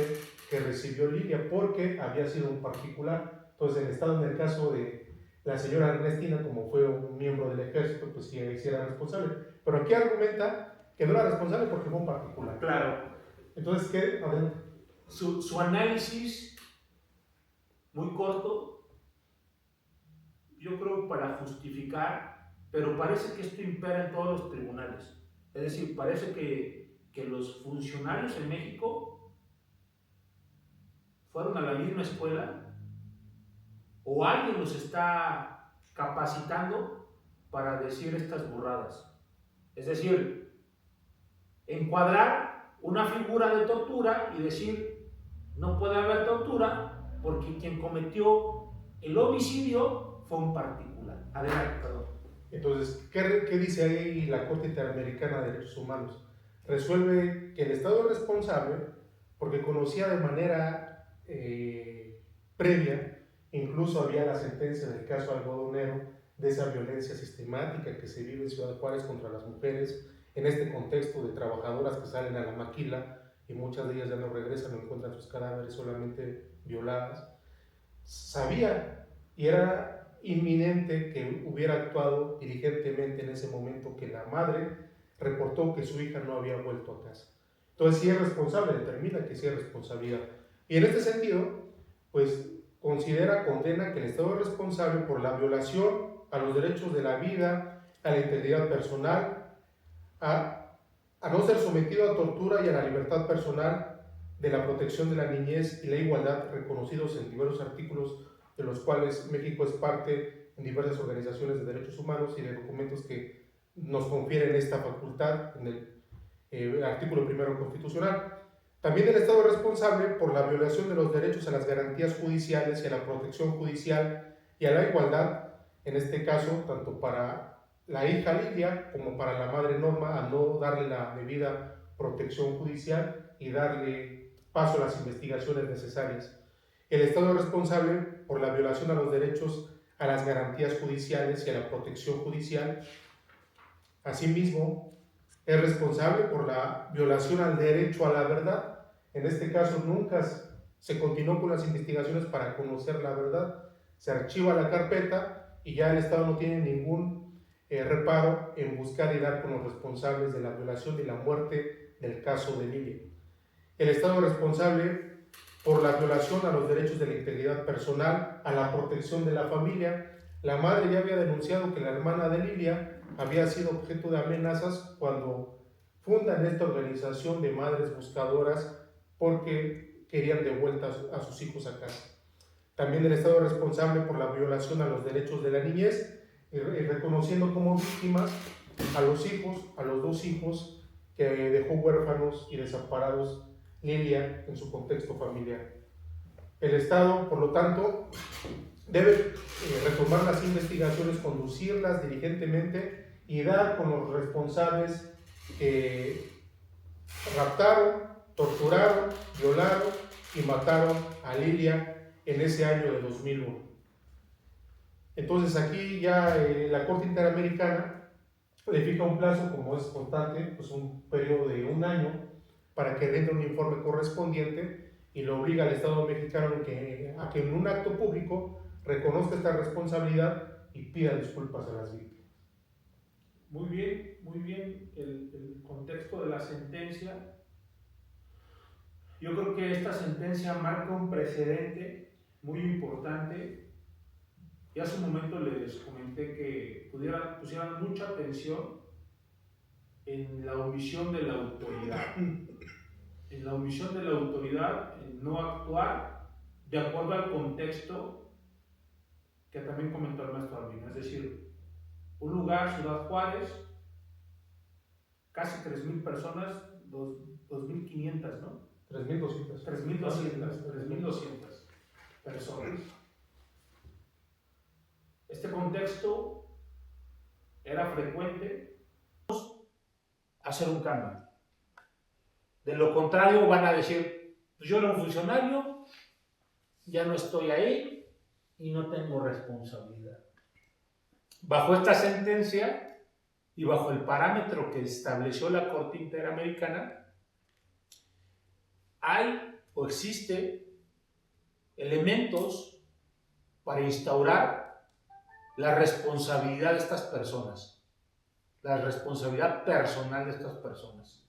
que recibió Lilia, porque había sido un particular. Entonces el Estado, en el caso de la señora Ernestina, como fue un miembro del ejército, pues sí era responsable. Pero aquí argumenta que no era responsable porque fue un particular. Claro. Entonces, ¿qué? A ver. Su análisis, muy corto, yo creo para justificar, pero parece que esto impera en todos los tribunales. Es decir, parece que los funcionarios en México fueron a la misma escuela o alguien los está capacitando para decir estas burradas. Es decir, encuadrar una figura de tortura y decir no puede haber tortura porque quien cometió el homicidio fue un particular. Adelante, perdón. Entonces, ¿qué dice ahí la Corte Interamericana de Derechos Humanos? Resuelve que el Estado es responsable porque conocía de manera previa, incluso había la sentencia del caso algodonero, de esa violencia sistemática que se vive en Ciudad Juárez contra las mujeres, en este contexto de trabajadoras que salen a la maquila y muchas de ellas ya no regresan, no encuentran sus cadáveres, solamente violadas. Sabía y era inminente que hubiera actuado diligentemente en ese momento que la madre reportó que su hija no había vuelto a casa. Entonces, si es responsable, determina que sí es responsabilidad. Y en este sentido, pues condena que el Estado es responsable por la violación a los derechos de la vida, a la integridad personal, a no ser sometido a tortura y a la libertad personal, de la protección de la niñez y la igualdad reconocidos en diversos artículos de los cuales México es parte en diversas organizaciones de derechos humanos y de documentos que nos confieren esta facultad en el artículo 1 constitucional. También el Estado es responsable por la violación de los derechos a las garantías judiciales y a la protección judicial y a la igualdad, en este caso, tanto para la hija Lidia como para la madre Norma, a no darle la debida protección judicial y darle paso a las investigaciones necesarias. El Estado es responsable por la violación a los derechos a las garantías judiciales y a la protección judicial. Asimismo, es responsable por la violación al derecho a la verdad. En este caso, nunca se continuó con las investigaciones para conocer la verdad. Se archiva la carpeta y ya el Estado no tiene ningún reparo en buscar y dar con los responsables de la violación y la muerte del caso de Lilia. El Estado es responsable por la violación a los derechos de la integridad personal, a la protección de la familia. La madre ya había denunciado que la hermana de Lilia había sido objeto de amenazas cuando fundan esta organización de madres buscadoras porque querían de vuelta a sus hijos a casa. También el Estado es responsable por la violación a los derechos de la niñez y reconociendo como víctimas a los 2 hijos que dejó huérfanos y desamparados Lilia en su contexto familiar. El Estado, por lo tanto, debe retomar las investigaciones, conducirlas diligentemente y dar con los responsables que raptaron, torturaron, violaron y mataron a Lilia en ese año de 2001. Entonces aquí ya la Corte Interamericana le fija un plazo, como es constante, pues un periodo de 1 año para que rinda un informe correspondiente y lo obliga al Estado mexicano a que en un acto público reconozca esta responsabilidad y pida disculpas a las víctimas. Muy bien el contexto de la sentencia. Yo creo que esta sentencia marca un precedente muy importante. Ya hace un momento les comenté que pusieran mucha atención en la omisión de la autoridad. En la omisión de la autoridad, en no actuar de acuerdo al contexto que también comentó el maestro Albino. Es decir, un lugar, Ciudad Juárez, casi 3,000 personas, 2,500, ¿no? 3,200. 3,200 personas. Este contexto era frecuente. Hacer un cambio. De lo contrario van a decir, pues yo era un funcionario, ya no estoy ahí y no tengo responsabilidad. Bajo esta sentencia y bajo el parámetro que estableció la Corte Interamericana, hay o existe elementos para instaurar la responsabilidad de estas personas, la responsabilidad personal de estas personas.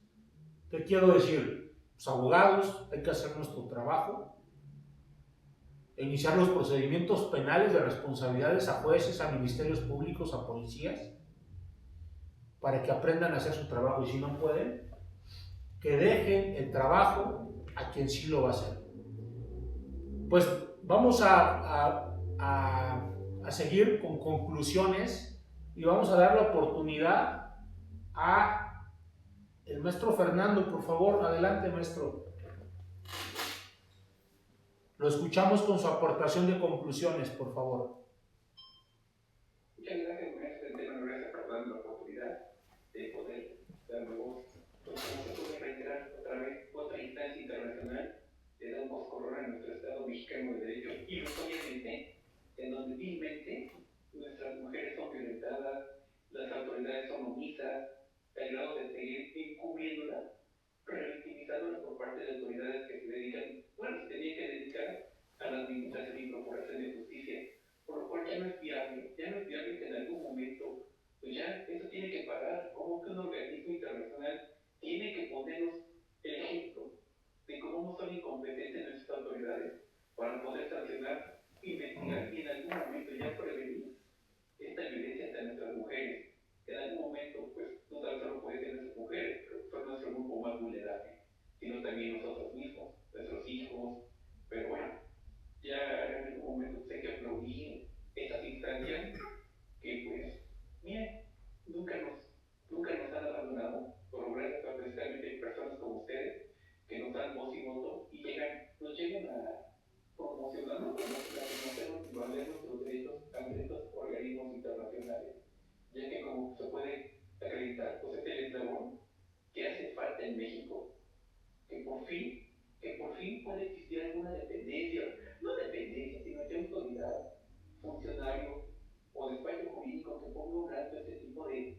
¿Qué quiero decir? Los abogados, hay que hacer nuestro trabajo, iniciar los procedimientos penales de responsabilidades a jueces, a ministerios públicos, a policías, para que aprendan a hacer su trabajo, y si no pueden, que dejen el trabajo a quien sí lo va a hacer. Pues vamos a seguir con conclusiones y vamos a dar la oportunidad a el maestro Fernando. Por favor, adelante, maestro. Lo escuchamos con su aportación de conclusiones, por favor. Muchas gracias, maestro. Gracias por darme la oportunidad de poder darme voz. Pues, como se puede reiterar otra vez, otra instancia internacional le da voz color a nuestro Estado mexicano de derecho, y obviamente, en donde vilmente nuestras mujeres son violentadas, las autoridades son omisas, al grado de seguir encubriéndolas, revictimizándolas por parte de autoridades que se dedican, se tenían que dedicar a la administración y procuración de justicia, por lo cual ya no es viable que en algún momento, pues ya eso tiene que parar. Como que un organismo internacional tiene que ponernos el ejemplo de cómo no son incompetentes nuestras autoridades para poder sancionar, investigar y en algún momento ya prevenir esta violencia hacia nuestras mujeres. En algún momento, pues no tan solo puede ser nuestras mujeres, pero son nuestro grupo más vulnerable, sino también nosotros mismos, nuestros hijos. Pero bueno, ya en algún momento pues, hay que aplaudir estas instancias que, pues, miren, nunca nos han abandonado, por gracias a precisamente personas como ustedes que nos dan voz y voto y nos llegan a promocionarnos, a reconocernos y valer nuestros derechos ante estos organismos internacionales, ya que como se puede acreditar, pues este es el eslabón que hace falta en México, que por fin puede existir alguna dependencia, no dependencia, sino que autoridad, funcionario o despacho jurídico que ponga un alto a este tipo de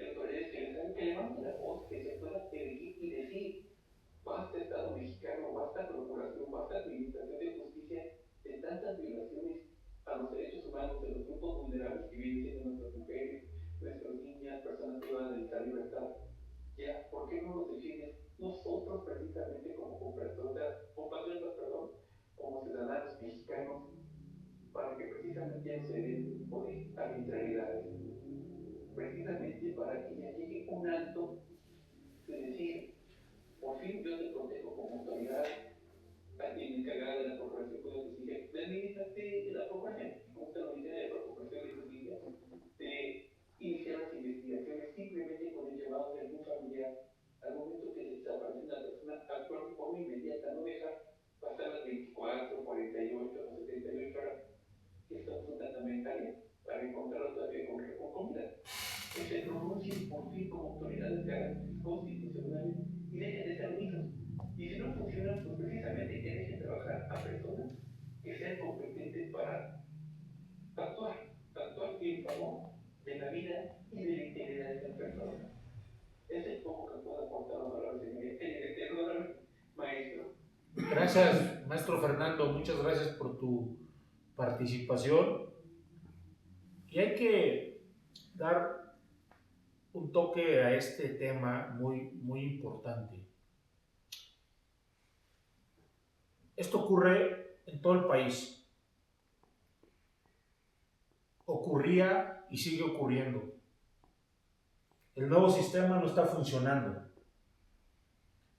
autoridades que levanten la voz, que se pueda elegir y decir, basta Estado mexicano, basta procuración, basta administración de justicia de tantas violaciones a los derechos humanos de los grupos vulnerables que vienen siendo nuestras mujeres, nuestras niñas, personas privadas de la libertad. Ya, ¿por qué no nos defienden nosotros precisamente como compatriotas, como ciudadanos mexicanos, para que precisamente ya no se den este tipo de arbitrariedades? Precisamente para que ya llegue un alto de decir, por fin yo te protejo como autoridad, a quien encargada de la Procuración de Justicia, de la Procuración, como usted lo dice, de la Procuración de Justicia, de iniciar las investigaciones simplemente con el llamado de algún familiar. Al momento que se desaparece una persona, actuar de forma inmediata, no dejar pasar las 24, 48 o 78 horas que son fundamentales para encontrarlo todavía con comida. Que se pronuncien por fin como autoridades constitucionales y dejen de ser omisos. Y si no funcionan, pues precisamente que dejen trabajar a personas que sean competentes para actuar en favor de la vida y de la integridad de las personas. Es el poco que puedo aportar a la señoría, maestro. Gracias, maestro Fernando, muchas gracias por tu participación. Y hay que dar un toque a este tema muy, muy importante. Esto ocurre en todo el país. Ocurría y sigue ocurriendo. El nuevo sistema no está funcionando.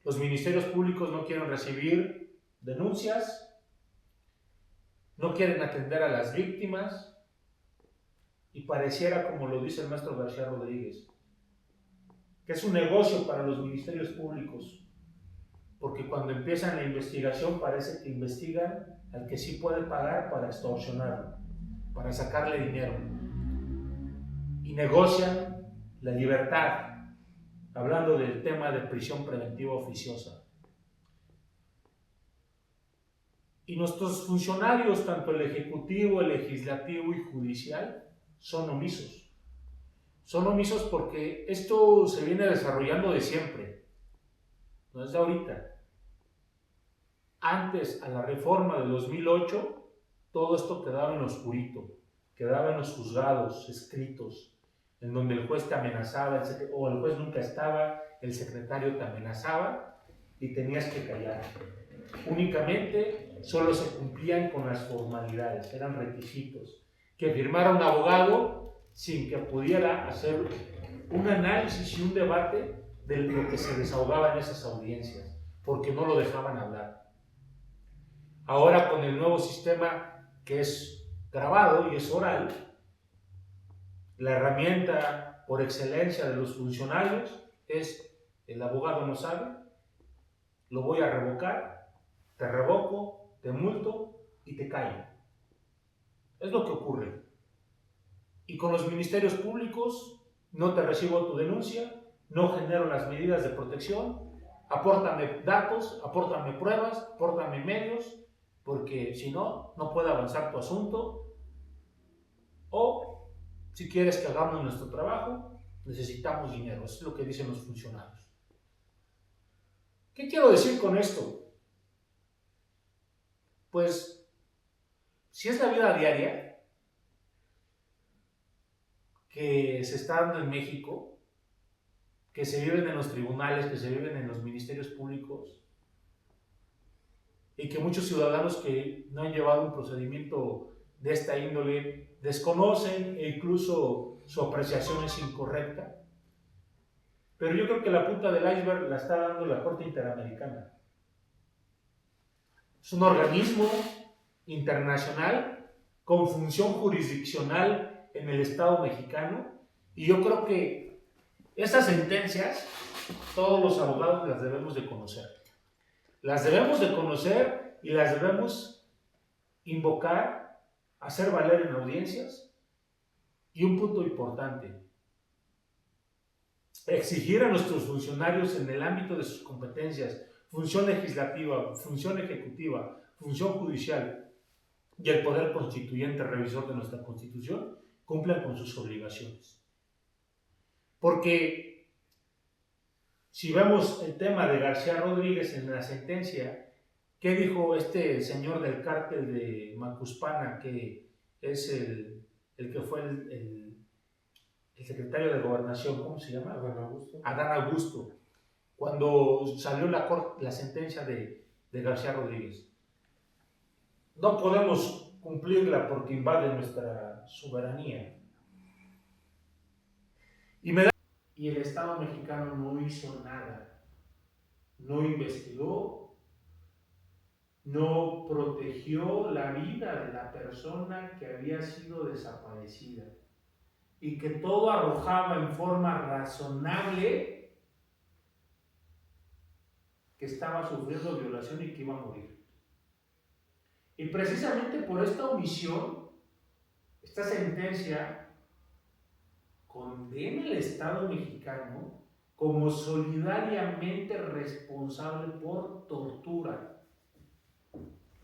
Los ministerios públicos no quieren recibir denuncias, no quieren atender a las víctimas y pareciera, como lo dice el maestro García Rodríguez, que es un negocio para los ministerios públicos, porque cuando empiezan la investigación parece que investigan al que sí puede pagar para extorsionarlo, para sacarle dinero, y negocian la libertad, hablando del tema de prisión preventiva oficiosa. Y nuestros funcionarios, tanto el ejecutivo, el legislativo y judicial, son omisos. Son omisos porque esto se viene desarrollando de siempre, no es de ahorita. Antes, a la reforma de 2008, todo esto quedaba en oscurito, quedaba en los juzgados escritos, en donde el juez te amenazaba, o el juez nunca estaba, el secretario te amenazaba y tenías que callar. Únicamente solo se cumplían con las formalidades, eran requisitos. Que firmara un abogado sin que pudiera hacer un análisis y un debate de lo que se desahogaba en esas audiencias, porque no lo dejaban hablar. Ahora con el nuevo sistema que es grabado y es oral, la herramienta por excelencia de los funcionarios es: el abogado no sabe, lo voy a revocar, te revoco, te multo y te callo. Es lo que ocurre. Y con los ministerios públicos, no te recibo tu denuncia, no genero las medidas de protección, apórtame datos, apórtame pruebas, apórtame medios, porque si no, no puede avanzar tu asunto. O, si quieres que hagamos nuestro trabajo, necesitamos dinero. Eso es lo que dicen los funcionarios. ¿Qué quiero decir con esto? Pues, si es la vida diaria que se está dando en México, que se viven en los tribunales, que se viven en los ministerios públicos, y que muchos ciudadanos que no han llevado un procedimiento de esta índole desconocen e incluso su apreciación es incorrecta. Pero yo creo que la punta del iceberg la está dando la Corte Interamericana. Es un organismo internacional con función jurisdiccional en el Estado mexicano, y yo creo que esas sentencias todos los abogados las debemos de conocer. Las debemos de conocer y las debemos invocar, hacer valer en audiencias. Y un punto importante: exigir a nuestros funcionarios en el ámbito de sus competencias, función legislativa, función ejecutiva, función judicial y el poder constituyente revisor de nuestra Constitución, cumplan con sus obligaciones. Porque si vemos el tema de García Rodríguez en la sentencia, ¿qué dijo este señor del cártel de Macuspana, que es el que fue el secretario de Gobernación? ¿Cómo se llama? Adán Augusto. Cuando salió la sentencia de García Rodríguez: no podemos cumplirla porque invade nuestra soberanía. Y el Estado mexicano no hizo nada, no investigó, no protegió la vida de la persona que había sido desaparecida, y que todo arrojaba en forma razonable que estaba sufriendo violación y que iba a morir. Y precisamente por esta omisión, esta sentencia condena al Estado mexicano como solidariamente responsable por tortura.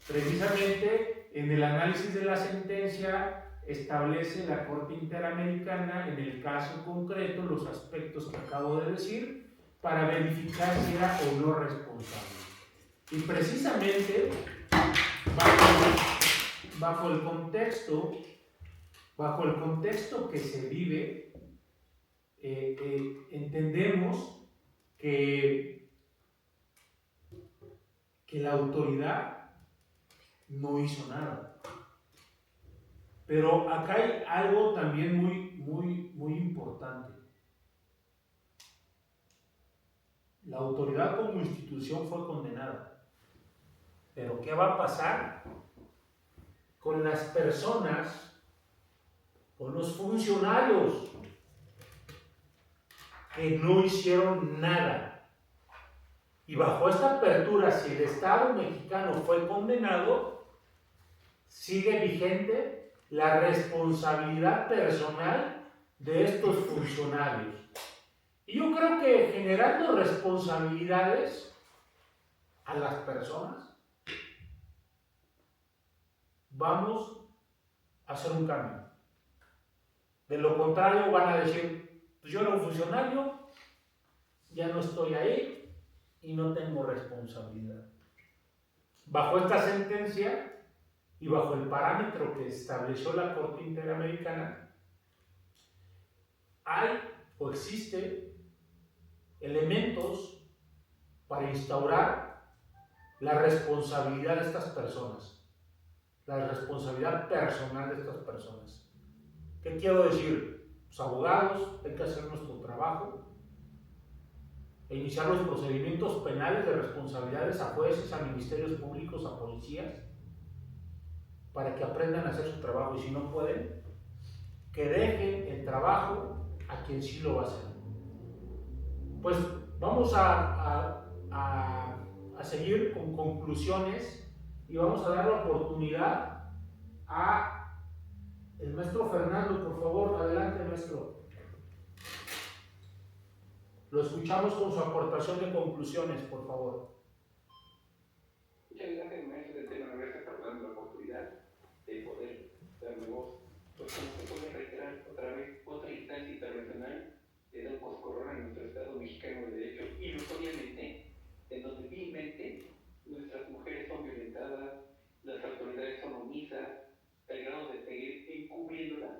Precisamente en el análisis de la sentencia establece la Corte Interamericana, en el caso concreto, los aspectos que acabo de decir para verificar si era o no responsable. Y precisamente bajo el contexto que se vive, entendemos que la autoridad no hizo nada. Pero acá hay algo también muy importante. La autoridad como institución fue condenada. Pero ¿qué va a pasar con las personas, con los funcionarios que no hicieron nada? Y bajo esta apertura, si el Estado mexicano fue condenado, sigue vigente la responsabilidad personal de estos funcionarios. Y yo creo que generando responsabilidades a las personas, vamos a hacer un cambio. De lo contrario, van a decir, pues yo era un funcionario, ya no estoy ahí y no tengo responsabilidad. Bajo esta sentencia y bajo el parámetro que estableció la Corte Interamericana, hay o existe elementos para instaurar la responsabilidad de estas personas, la responsabilidad personal de estas personas. ¿Qué quiero decir? Los abogados, hay que hacer nuestro trabajo e iniciar los procedimientos penales de responsabilidades a jueces, a ministerios públicos, a policías, para que aprendan a hacer su trabajo, y si no pueden, que dejen el trabajo a quien sí lo va a hacer. Pues vamos a seguir con conclusiones y vamos a dar la oportunidad a el maestro Fernando. Por favor, adelante, maestro. Lo escuchamos con su aportación de conclusiones, por favor. Muchas gracias, maestro del tema. Gracias por darme la oportunidad de poder darme voz. Pues como se puede reiterar otra vez, otra instancia internacional le da un coscorrón a nuestro Estado mexicano de derecho, ilusoriamente, en donde vilmente nuestras mujeres son violentadas, las autoridades son omisas, al grado de seguir encubriéndolas,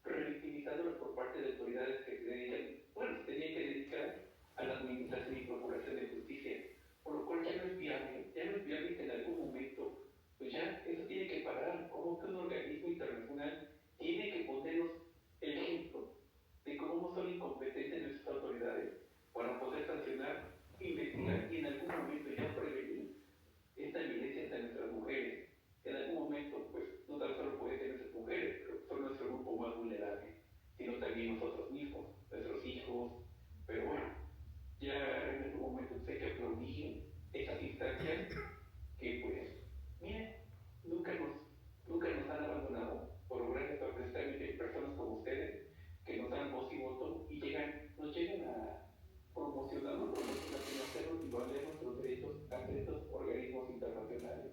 revictimizándolas por parte de autoridades que se dedican, bueno, se tenían que dedicar a la administración y procuración de justicia, por lo cual ya no es viable que en algún momento, pues ya eso tiene que parar, como que un organismo internacional tiene que ponernos el ejemplo de cómo son incompetentes nuestras autoridades para poder sancionar, investigar y en algún momento ya prevenir esta violencia hacia nuestras mujeres. En algún momento, pues, no tan solo puede ser nuestras mujeres, pero son nuestro grupo más vulnerable, sino también nosotros mismos, nuestros hijos. Pero bueno, ya en algún momento hay que aplaudir esas instancias que, pues, miren, nunca nos han abandonado, por gracias a precisamente personas como ustedes, que nos dan voz y voto y nos llegan a promocionarnos, hacernos y valer nuestros derechos ante estos organismos internacionales,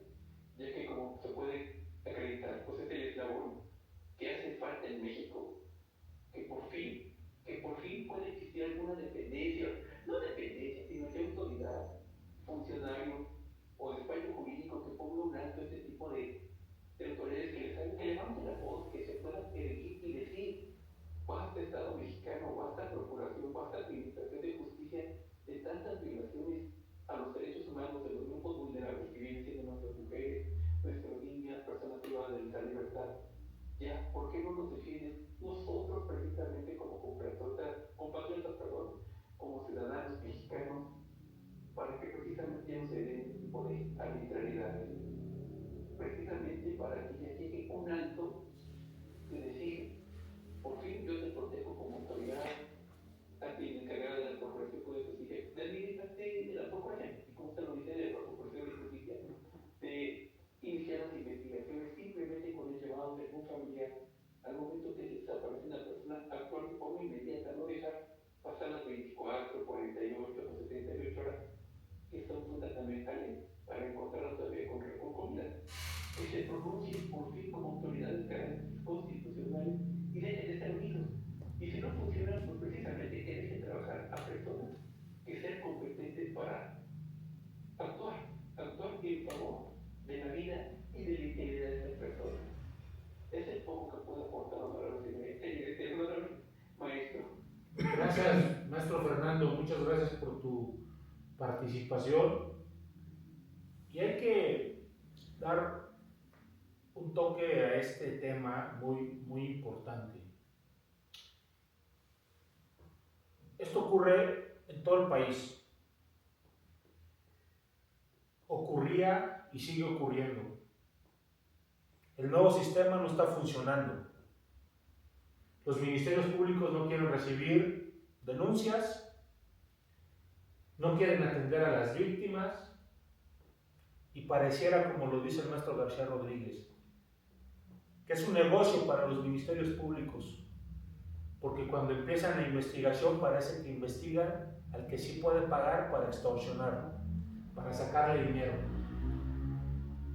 ya que como se puede acreditar, pues es el eslabón que hace falta en México, que por fin puede existir alguna dependencia, no dependencia, sino ya autoridad, funcionario o despacho jurídico que ponga un alto a este tipo de autoridades que levanten la voz, que se puedan erguir y decir: basta Estado mexicano, basta procuración, basta administración de justicia de tantas violaciones a los derechos humanos de los grupos vulnerables que vienen siendo nuestras mujeres, nuestras niñas, personas privadas de la libertad. Ya, ¿por qué no nos defienden nosotros precisamente como compatriotas, como ciudadanos mexicanos, para que precisamente ya no se den este tipo de arbitrariedades? Precisamente para que ya llegue un alto de decir: por fin yo te protejo como autoridad, también encargada de la Procuración de Justicia, de la Procuración, y como se lo dice, de la Procuración de Justicia, de iniciar las investigaciones simplemente con el llamado de un familiar. Al momento que se desaparece una persona, actuar de forma inmediata, no dejar pasar las 24, 48 o 78 horas que son fundamentales para encontrarlos todavía con vida. Que se pronuncien por fin como autoridades constitucionales y dejen de ser unidos. Y si no funcionan, pues precisamente que dejen trabajar a personas que sean competentes para actuar en favor de la vida y de la integridad de las personas. Es el poco que puedo aportar, honorable maestro. Gracias, maestro Fernando, muchas gracias por tu participación. Y hay que dar un toque a este tema muy importante. Esto ocurre en todo el país. Ocurría y sigue ocurriendo. El nuevo sistema no está funcionando. Los ministerios públicos no quieren recibir denuncias, no quieren atender a las víctimas y pareciera, como lo dice el maestro García Rodríguez, que es un negocio para los ministerios públicos, porque cuando empiezan la investigación parece que investigan al que sí puede pagar para extorsionarlo, para sacarle dinero,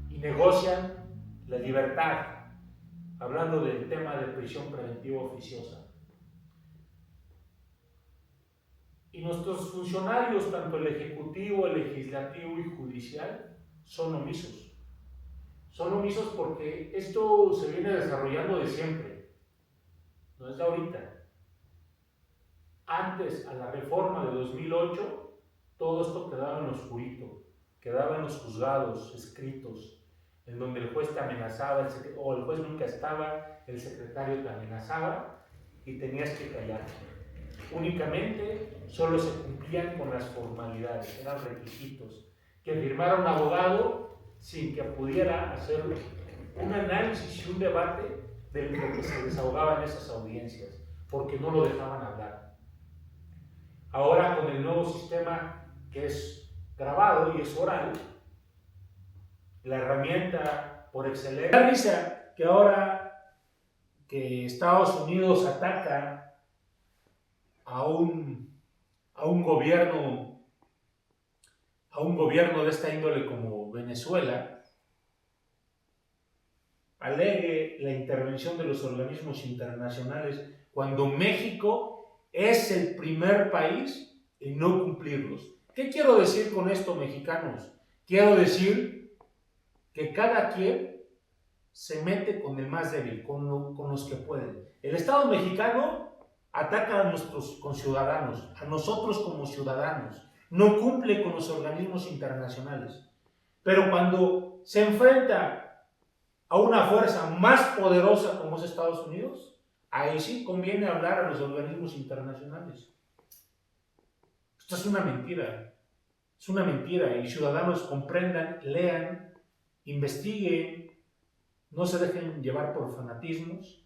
y negocian la libertad, hablando del tema de prisión preventiva oficiosa. Y nuestros funcionarios, tanto el ejecutivo, el legislativo y judicial, son omisos. Son omisos porque esto se viene desarrollando de siempre, no es de ahorita. Antes, a la reforma de 2008, todo esto quedaba en oscurito, quedaba en los juzgados escritos, en donde el juez te amenazaba, o el juez nunca estaba, el secretario te amenazaba y tenías que callar. Únicamente solo se cumplían con las formalidades, eran requisitos. Que firmara un abogado sin que pudiera hacer un análisis y un debate de lo que se desahogaba en esas audiencias, porque no lo dejaban hablar. Ahora con el nuevo sistema que es grabado y es oral, la herramienta por excelencia. La risa que ahora que Estados Unidos ataca a un gobierno de esta índole como Venezuela, alegue la intervención de los organismos internacionales cuando México es el primer país en no cumplirlos. ¿Qué quiero decir con esto, mexicanos? Quiero decir que cada quien se mete con el más débil, con los que pueden. El Estado mexicano ataca a nuestros conciudadanos, a nosotros como ciudadanos, no cumple con los organismos internacionales. Pero cuando se enfrenta a una fuerza más poderosa como es Estados Unidos, ahí sí conviene hablar a los organismos internacionales. Esto es una mentira, y ciudadanos comprendan, lean, investiguen, no se dejen llevar por fanatismos.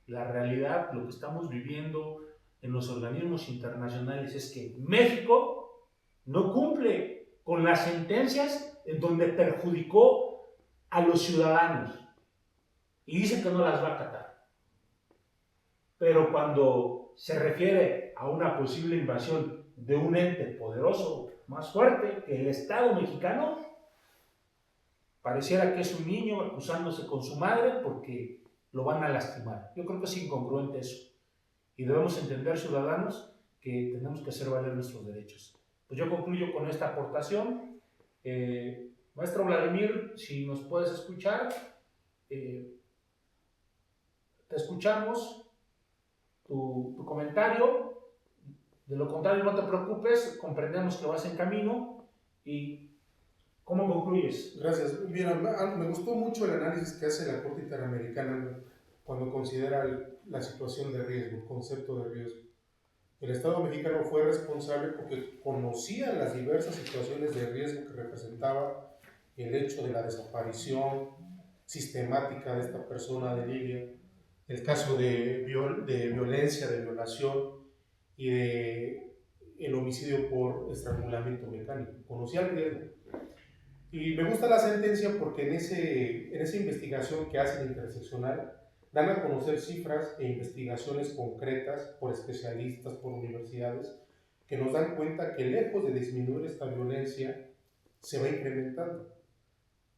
La realidad, lo que estamos viviendo en los organismos internacionales es que México no cumple con las sentencias en donde perjudicó a los ciudadanos y dice que no las va a acatar. Pero cuando se refiere a una posible invasión de un ente poderoso más fuerte que el Estado mexicano, pareciera que es un niño acusándose con su madre porque lo van a lastimar. Yo creo que es incongruente eso. Y debemos entender, ciudadanos, que tenemos que hacer valer nuestros derechos. Pues yo concluyo con esta aportación. Maestro Vladimir, si nos puedes escuchar, te escuchamos, tu comentario. De lo contrario, no te preocupes, comprendemos que vas en camino. ¿Y cómo concluyes? Gracias. Mira, me gustó mucho el análisis que hace la Corte Interamericana cuando considera la situación de riesgo, el concepto de riesgo. El Estado mexicano fue responsable porque conocía las diversas situaciones de riesgo que representaba el hecho de la desaparición sistemática de esta persona de Lilia, el caso de violencia, de violación y de el homicidio por estrangulamiento mecánico. Conocía el riesgo. Y me gusta la sentencia porque en esa investigación que hace el interseccional dan a conocer cifras e investigaciones concretas por especialistas, por universidades, que nos dan cuenta que lejos de disminuir esta violencia, se va incrementando.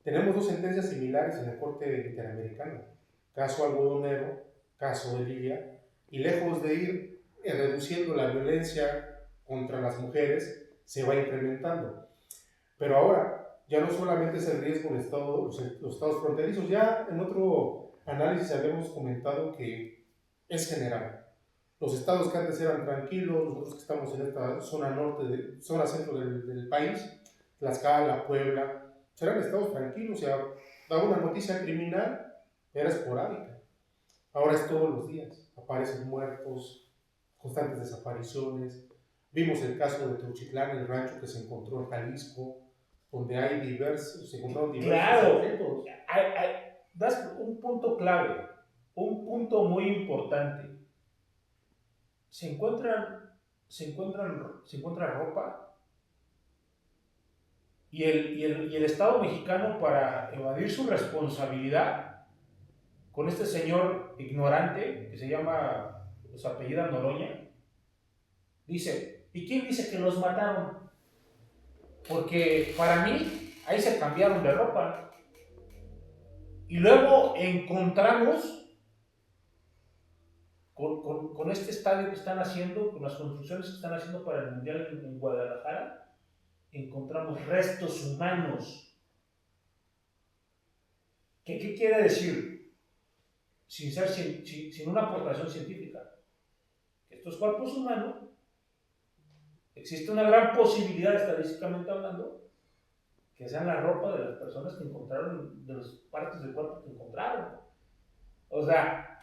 Tenemos dos sentencias similares en la Corte Interamericana, caso algodonero, caso de Lilia, y lejos de ir reduciendo la violencia contra las mujeres, se va incrementando. Pero ahora, ya no solamente es el riesgo de los estados fronterizos, ya en otro análisis habíamos comentado que es general. Los estados que antes eran tranquilos, nosotros que estamos en esta zona norte, zona centro del país, Tlaxcala, Puebla, eran estados tranquilos, o sea, daba una noticia criminal era esporádica. Ahora es todos los días. Aparecen muertos, constantes desapariciones. Vimos el caso de Teuchitlán, el rancho que se encontró en Jalisco, donde se encontraron diversos Claro, objetos. das un punto clave, un punto muy importante. Se encuentra ropa y el Estado mexicano, para evadir su responsabilidad con este señor ignorante que se llama, su apellida Noroña, dice, ¿y quién dice que los mataron? Porque para mí ahí se cambiaron de ropa. Y luego encontramos con este estadio que están haciendo, con las construcciones que están haciendo para el Mundial en Guadalajara, encontramos restos humanos. ¿Qué quiere decir? Sin una aportación científica. Estos cuerpos humanos, existe una gran posibilidad, estadísticamente hablando, que sean la ropa de las personas que encontraron, de las partes del cuerpo que encontraron. O sea,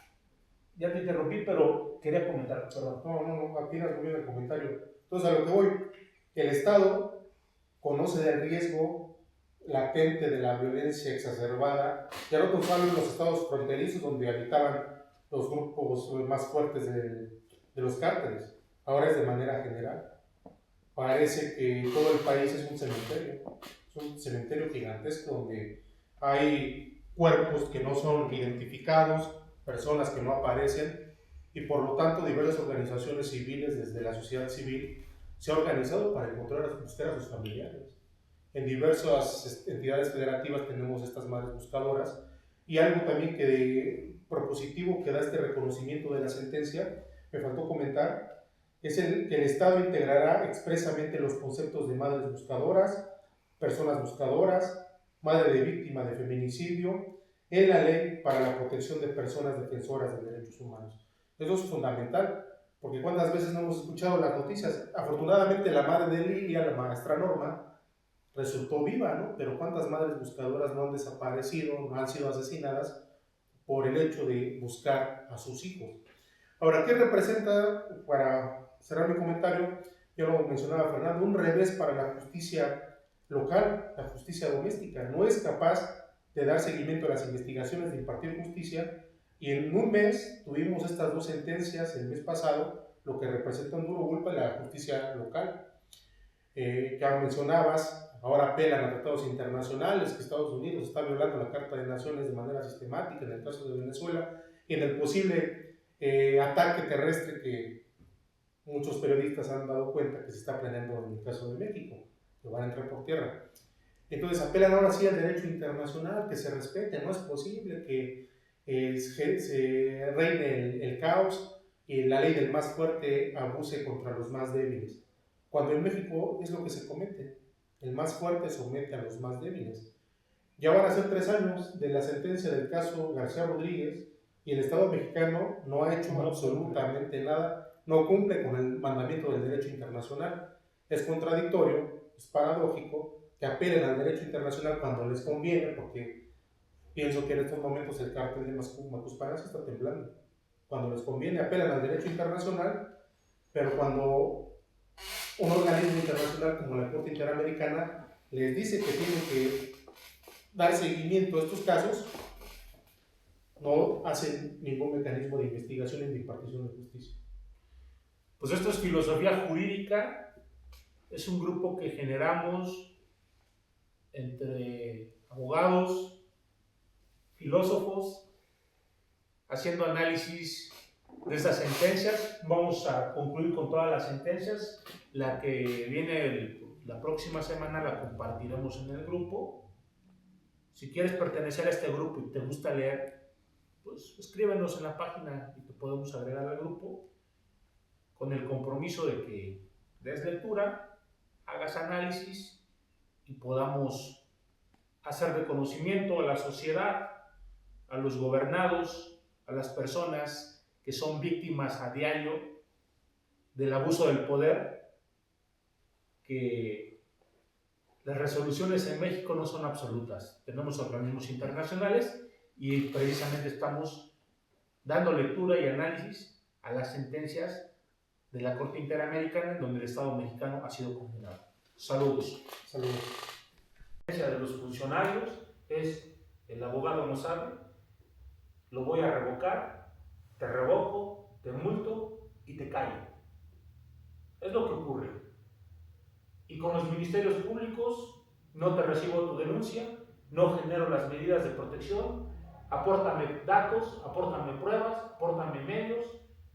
ya te interrumpí, pero quería comentar, perdón. No, atinas muy bien el comentario. Entonces, a lo que voy, el Estado conoce del riesgo latente de la violencia exacerbada. Ya no solo en los estados fronterizos donde habitaban los grupos más fuertes de los cárteles, ahora es de manera general. Parece que todo el país es un cementerio gigantesco donde hay cuerpos que no son identificados, personas que no aparecen, y por lo tanto diversas organizaciones civiles desde la sociedad civil se han organizado para buscar a sus familiares. En diversas entidades federativas tenemos estas madres buscadoras, y algo también que propositivo que da este reconocimiento de la sentencia, me faltó comentar, es que el Estado integrará expresamente los conceptos de madres buscadoras, personas buscadoras, madre de víctima de feminicidio, en la ley para la protección de personas defensoras de derechos humanos. Eso es fundamental, porque cuántas veces no hemos escuchado las noticias. Afortunadamente la madre de Lilia, la maestra Norma, resultó viva, ¿no? Pero cuántas madres buscadoras no han desaparecido, no han sido asesinadas por el hecho de buscar a sus hijos. Ahora, ¿qué representa, para cerrar mi comentario, ya lo mencionaba Fernando, un revés para la justicia local, la justicia doméstica? No es capaz de dar seguimiento a las investigaciones, de impartir justicia, y en un mes tuvimos estas dos sentencias el mes pasado, lo que representa un duro golpe a la justicia local. Ya mencionabas, ahora apelan a tratados internacionales, que Estados Unidos está violando la Carta de Naciones de manera sistemática en el caso de Venezuela, y en el posible ataque terrestre que muchos periodistas han dado cuenta que se está planeando en el caso de México, que van a entrar por tierra. Entonces apelan ahora sí al derecho internacional, que se respete. No es posible que se reine el caos y la ley del más fuerte abuse contra los más débiles, cuando en México es lo que se comete. El más fuerte somete a los más débiles. Ya van a ser 3 años de la sentencia del caso García Rodríguez, y el Estado mexicano no ha hecho absolutamente nada, no cumple con el mandamiento del derecho internacional. Es contradictorio, es paradójico que apelen al derecho internacional cuando les conviene, porque pienso que en estos momentos el cártel de Macuspana se está temblando. Cuando les conviene apelan al derecho internacional, pero cuando un organismo internacional como la Corte Interamericana les dice que tienen que dar seguimiento a estos casos, no hacen ningún mecanismo de investigación y de impartición de justicia. Pues esto es filosofía jurídica, es un grupo que generamos entre abogados, filósofos, haciendo análisis de estas sentencias. Vamos a concluir con todas las sentencias. La que viene la próxima semana la compartiremos en el grupo. Si quieres pertenecer a este grupo y te gusta leer, pues escríbenos en la página y te podemos agregar al grupo, con el compromiso de que des lectura, hagas análisis y podamos hacer reconocimiento a la sociedad, a los gobernados, a las personas que son víctimas a diario del abuso del poder, que las resoluciones en México no son absolutas. Tenemos organismos internacionales y precisamente estamos dando lectura y análisis a las sentencias de la Corte Interamericana en donde el Estado mexicano ha sido condenado. Saludos. Saludos. La sentencia de los funcionarios es: el abogado no sabe, lo voy a revocar, te revoco, te multo y te callo. Es lo que ocurre. Y con los ministerios públicos, no te recibo tu denuncia, no genero las medidas de protección, apórtame datos, apórtame pruebas, apórtame medios,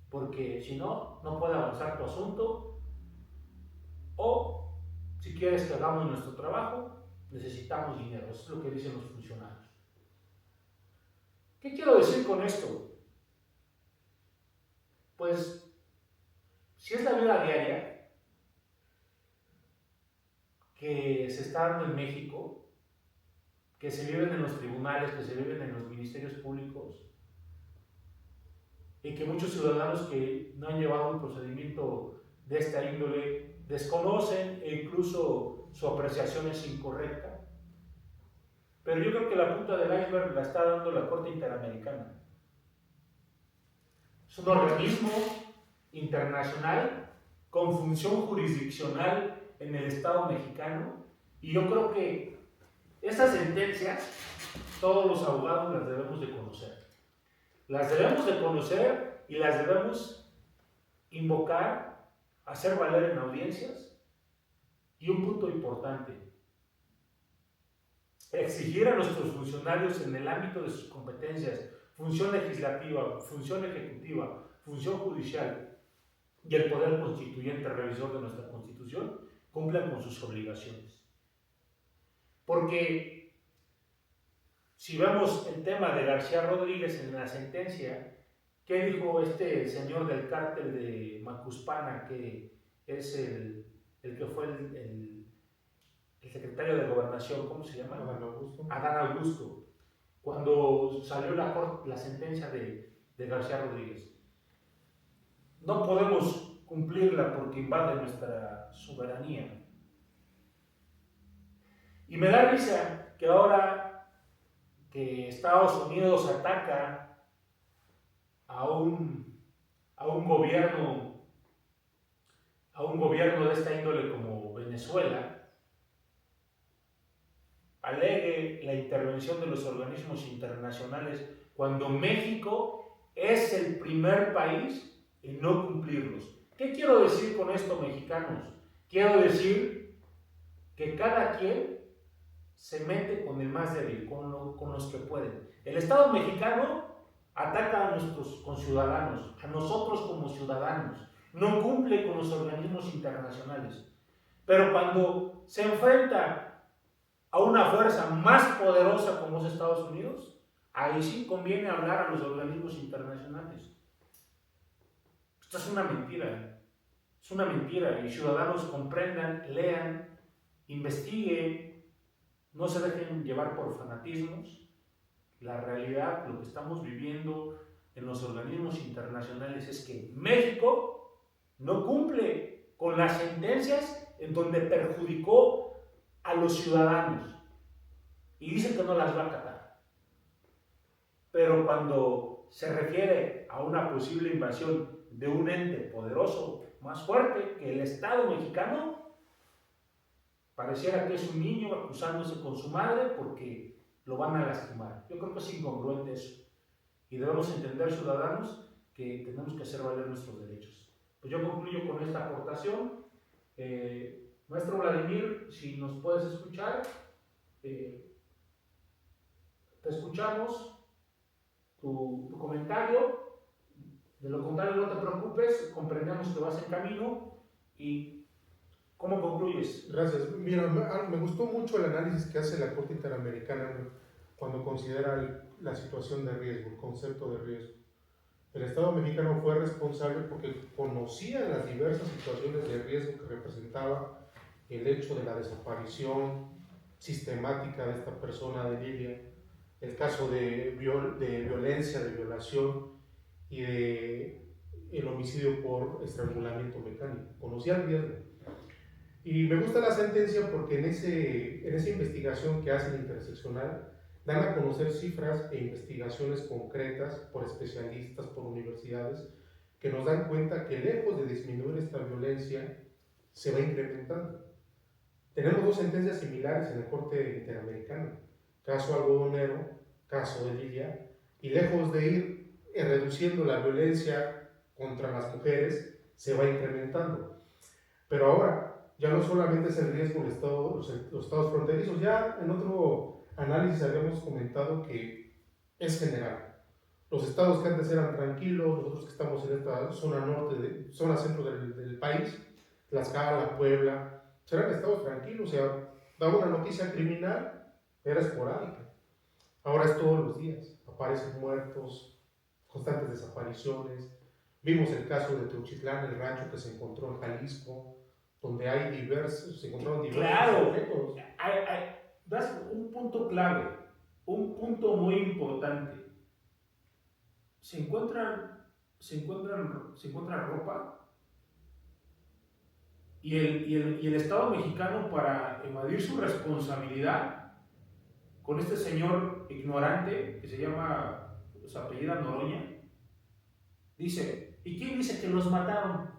porque si no, no puede avanzar tu asunto. O, si quieres que hagamos nuestro trabajo, necesitamos dinero. Eso es lo que dicen los funcionarios. ¿Qué quiero decir con esto? Pues, si es la vida diaria que se está dando en México, que se viven en los tribunales, que se viven en los ministerios públicos, y que muchos ciudadanos que no han llevado un procedimiento de esta índole desconocen e incluso su apreciación es incorrecta. Pero yo creo que la punta del iceberg la está dando la Corte Interamericana. Es un organismo internacional con función jurisdiccional en el Estado mexicano, y yo creo que esas sentencias todos los abogados las debemos de conocer. Las debemos de conocer y las debemos invocar, hacer valer en audiencias. Y un punto importante: exigir a nuestros funcionarios en el ámbito de sus competencias, función legislativa, función ejecutiva, función judicial y el poder constituyente revisor de nuestra Constitución, cumplan con sus obligaciones. Porque si vemos el tema de García Rodríguez en la sentencia, ¿qué dijo este señor del cártel de Macuspana, que es el que fue el secretario de Gobernación? ¿Cómo se llama? Adán Augusto. Adán Augusto. Cuando salió la sentencia de García Rodríguez: no podemos cumplirla porque invade nuestra soberanía. Y me da risa que ahora que Estados Unidos ataca a un gobierno de esta índole como Venezuela, alegue la intervención de los organismos internacionales cuando México es el primer país en no cumplirlos. ¿Qué quiero decir con esto, mexicanos? Quiero decir que cada quien se mete con el más débil, con los que pueden. El Estado mexicano ataca a nuestros conciudadanos, a nosotros como ciudadanos, no cumple con los organismos internacionales. Pero cuando se enfrenta a una fuerza más poderosa como es Estados Unidos, ahí sí conviene hablar a los organismos internacionales. Esto es una mentira, y ciudadanos comprendan, lean, investiguen, no se dejen llevar por fanatismos. La realidad, lo que estamos viviendo en los organismos internacionales es que México no cumple con las sentencias en donde perjudicó a los ciudadanos y dice que no las va a acatar. Pero cuando se refiere a una posible invasión de un ente poderoso más fuerte que el Estado mexicano, pareciera que es un niño acusándose con su madre porque lo van a lastimar. Yo creo que es incongruente eso. Y debemos entender, ciudadanos, que tenemos que hacer valer nuestros derechos. Pues yo concluyo con esta aportación. Maestro Vladimir, si nos puedes escuchar, te escuchamos tu comentario. De lo contrario, no te preocupes, comprendemos que vas en camino. ¿Y cómo concluyes? Gracias. Mira, me gustó mucho el análisis que hace la Corte Interamericana cuando considera la situación de riesgo, el concepto de riesgo. El Estado mexicano fue responsable porque conocía las diversas situaciones de riesgo que representaba el hecho de la desaparición sistemática de esta persona de Lilia, el caso de violencia, de violación y de el homicidio por estrangulamiento mecánico. Conocía el riesgo. Y me gusta la sentencia porque en esa investigación que hace el interseccional dan a conocer cifras e investigaciones concretas por especialistas, por universidades, que nos dan cuenta que lejos de disminuir esta violencia, se va incrementando. Tenemos dos sentencias similares en la Corte Interamericana, caso algodonero, caso de Lidia, y lejos de ir reduciendo la violencia contra las mujeres, se va incrementando. Pero ahora, ya no solamente es el riesgo del estado, los estados fronterizos, ya en otro análisis habíamos comentado que es general. Los estados que antes eran tranquilos, nosotros que estamos en esta zona norte, zona centro del país, Tlaxcala, Puebla, eran estados tranquilos, o sea, daba una noticia criminal, era esporádica. Ahora es todos los días, aparecen muertos, constantes desapariciones. Vimos el caso de Teuchitlán, el rancho que se encontró en Jalisco, donde se encontraron diversos objetos. Das un punto clave, un punto muy importante. Se encuentra ropa y el Estado mexicano, para evadir su responsabilidad con este señor ignorante que se apellida Noroña, dice, ¿y quién dice que los mataron?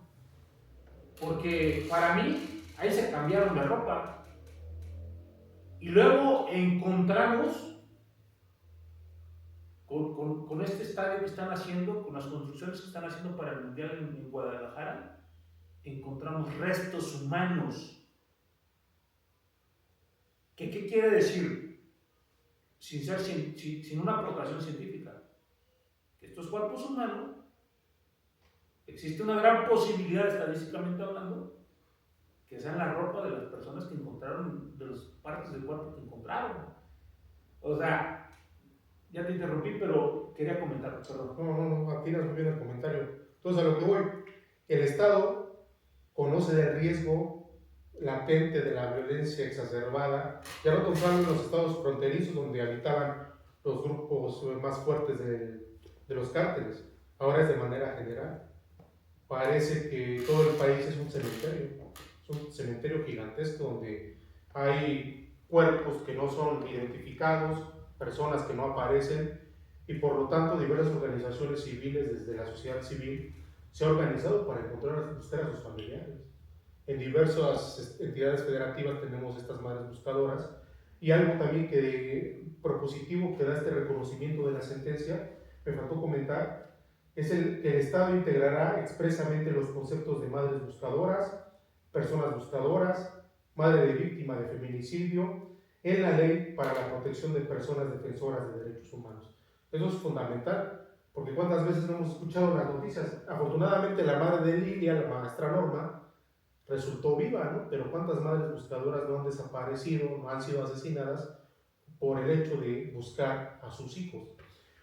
Porque para mí ahí se cambiaron de ropa y luego encontramos con este estadio que están haciendo, con las construcciones que están haciendo para el Mundial en Guadalajara, encontramos restos humanos. ¿Qué quiere decir? Sin una aportación científica. Que estos cuerpos humanos, existe una gran posibilidad, estadísticamente hablando, que sean la ropa de las personas que encontraron, de las partes del cuerpo que encontraron. O sea, ya te interrumpí, pero quería comentar, perdón. No, atinas muy bien el comentario. Entonces, a lo que voy, el Estado conoce del riesgo latente de la violencia exacerbada, ya no contaban los estados fronterizos donde habitaban los grupos más fuertes de los cárteles, ahora es de manera general. Parece que todo el país es un cementerio gigantesco donde hay cuerpos que no son identificados, personas que no aparecen, y por lo tanto diversas organizaciones civiles desde la sociedad civil se han organizado para buscar a sus familiares. En diversas entidades federativas tenemos estas madres buscadoras, y algo también propositivo que da este reconocimiento de la sentencia, me faltó comentar, es que el Estado integrará expresamente los conceptos de madres buscadoras, personas buscadoras, madre de víctima de feminicidio, en la ley para la protección de personas defensoras de derechos humanos. Eso es fundamental, porque cuántas veces no hemos escuchado las noticias. Afortunadamente la madre de Lidia, la maestra Norma, resultó viva, ¿no? Pero cuántas madres buscadoras no han desaparecido, no han sido asesinadas por el hecho de buscar a sus hijos.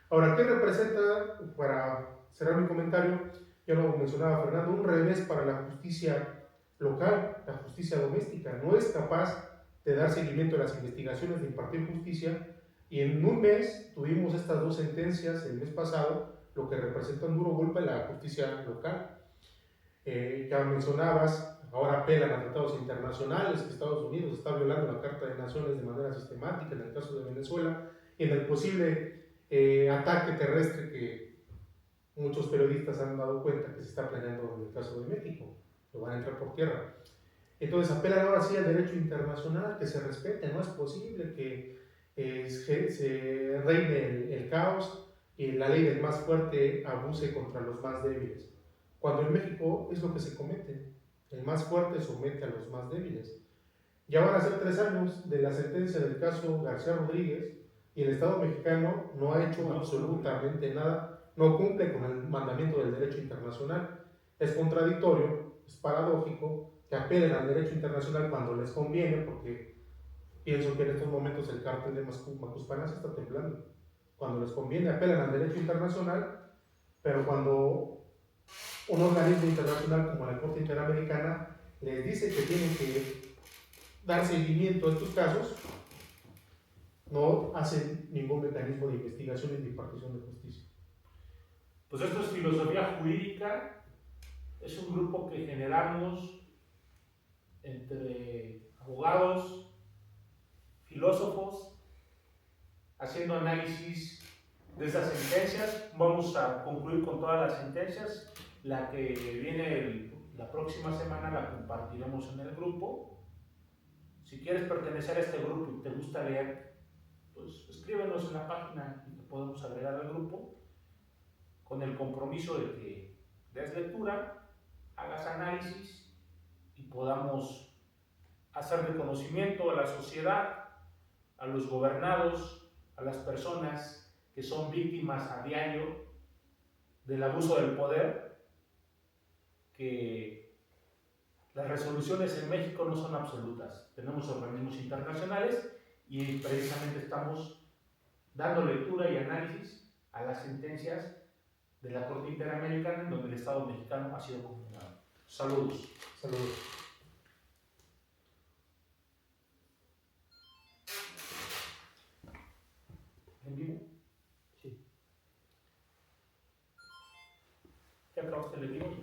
Ahora, ¿qué representa, para cerrar mi comentario, ya lo mencionaba Fernando, un revés para la justicia local, la justicia doméstica? No es capaz de dar seguimiento a las investigaciones, de impartir justicia, y en un mes tuvimos estas dos sentencias el mes pasado, lo que representa un duro golpe a la justicia local. Ya mencionabas, ahora apelan a tratados internacionales, que Estados Unidos está violando la Carta de Naciones de manera sistemática en el caso de Venezuela, y en el posible ataque terrestre que muchos periodistas han dado cuenta que se está planeando en el caso de México, que van a entrar por tierra. Entonces apelan ahora sí al derecho internacional, que se respete. No es posible que se reine el caos y la ley del más fuerte abuse contra los más débiles. Cuando en México es lo que se comete, el más fuerte somete a los más débiles. Ya van a ser 3 años de la sentencia del caso García Rodríguez y el Estado mexicano no ha hecho absolutamente nada, no cumple con el mandamiento del derecho internacional. Es contradictorio, es paradójico que apelen al derecho internacional cuando les conviene, porque pienso que en estos momentos el cártel de Macuspana se está temblando. Cuando les conviene apelan al derecho internacional, pero cuando un organismo internacional como la Corte Interamericana les dice que tienen que dar seguimiento a estos casos, no hacen ningún mecanismo de investigación y de impartición de justicia. Pues esto es filosofía jurídica, es un grupo que generamos entre abogados, filósofos, haciendo análisis de esas sentencias. Vamos a concluir con todas las sentencias. La que viene la próxima semana la compartiremos en el grupo. Si quieres pertenecer a este grupo y te gusta leer, pues escríbenos en la página y te podemos agregar al grupo, con el compromiso de que des lectura, hagas análisis y podamos hacer reconocimiento a la sociedad, a los gobernados, a las personas que son víctimas a diario del abuso del poder, que las resoluciones en México no son absolutas. Tenemos organismos internacionales y precisamente estamos dando lectura y análisis a las sentencias de la Corte Interamericana en donde el Estado mexicano ha sido condenado. Saludos. Saludos. ¿En vivo? Sí. ¿Ya acabaste el vivo?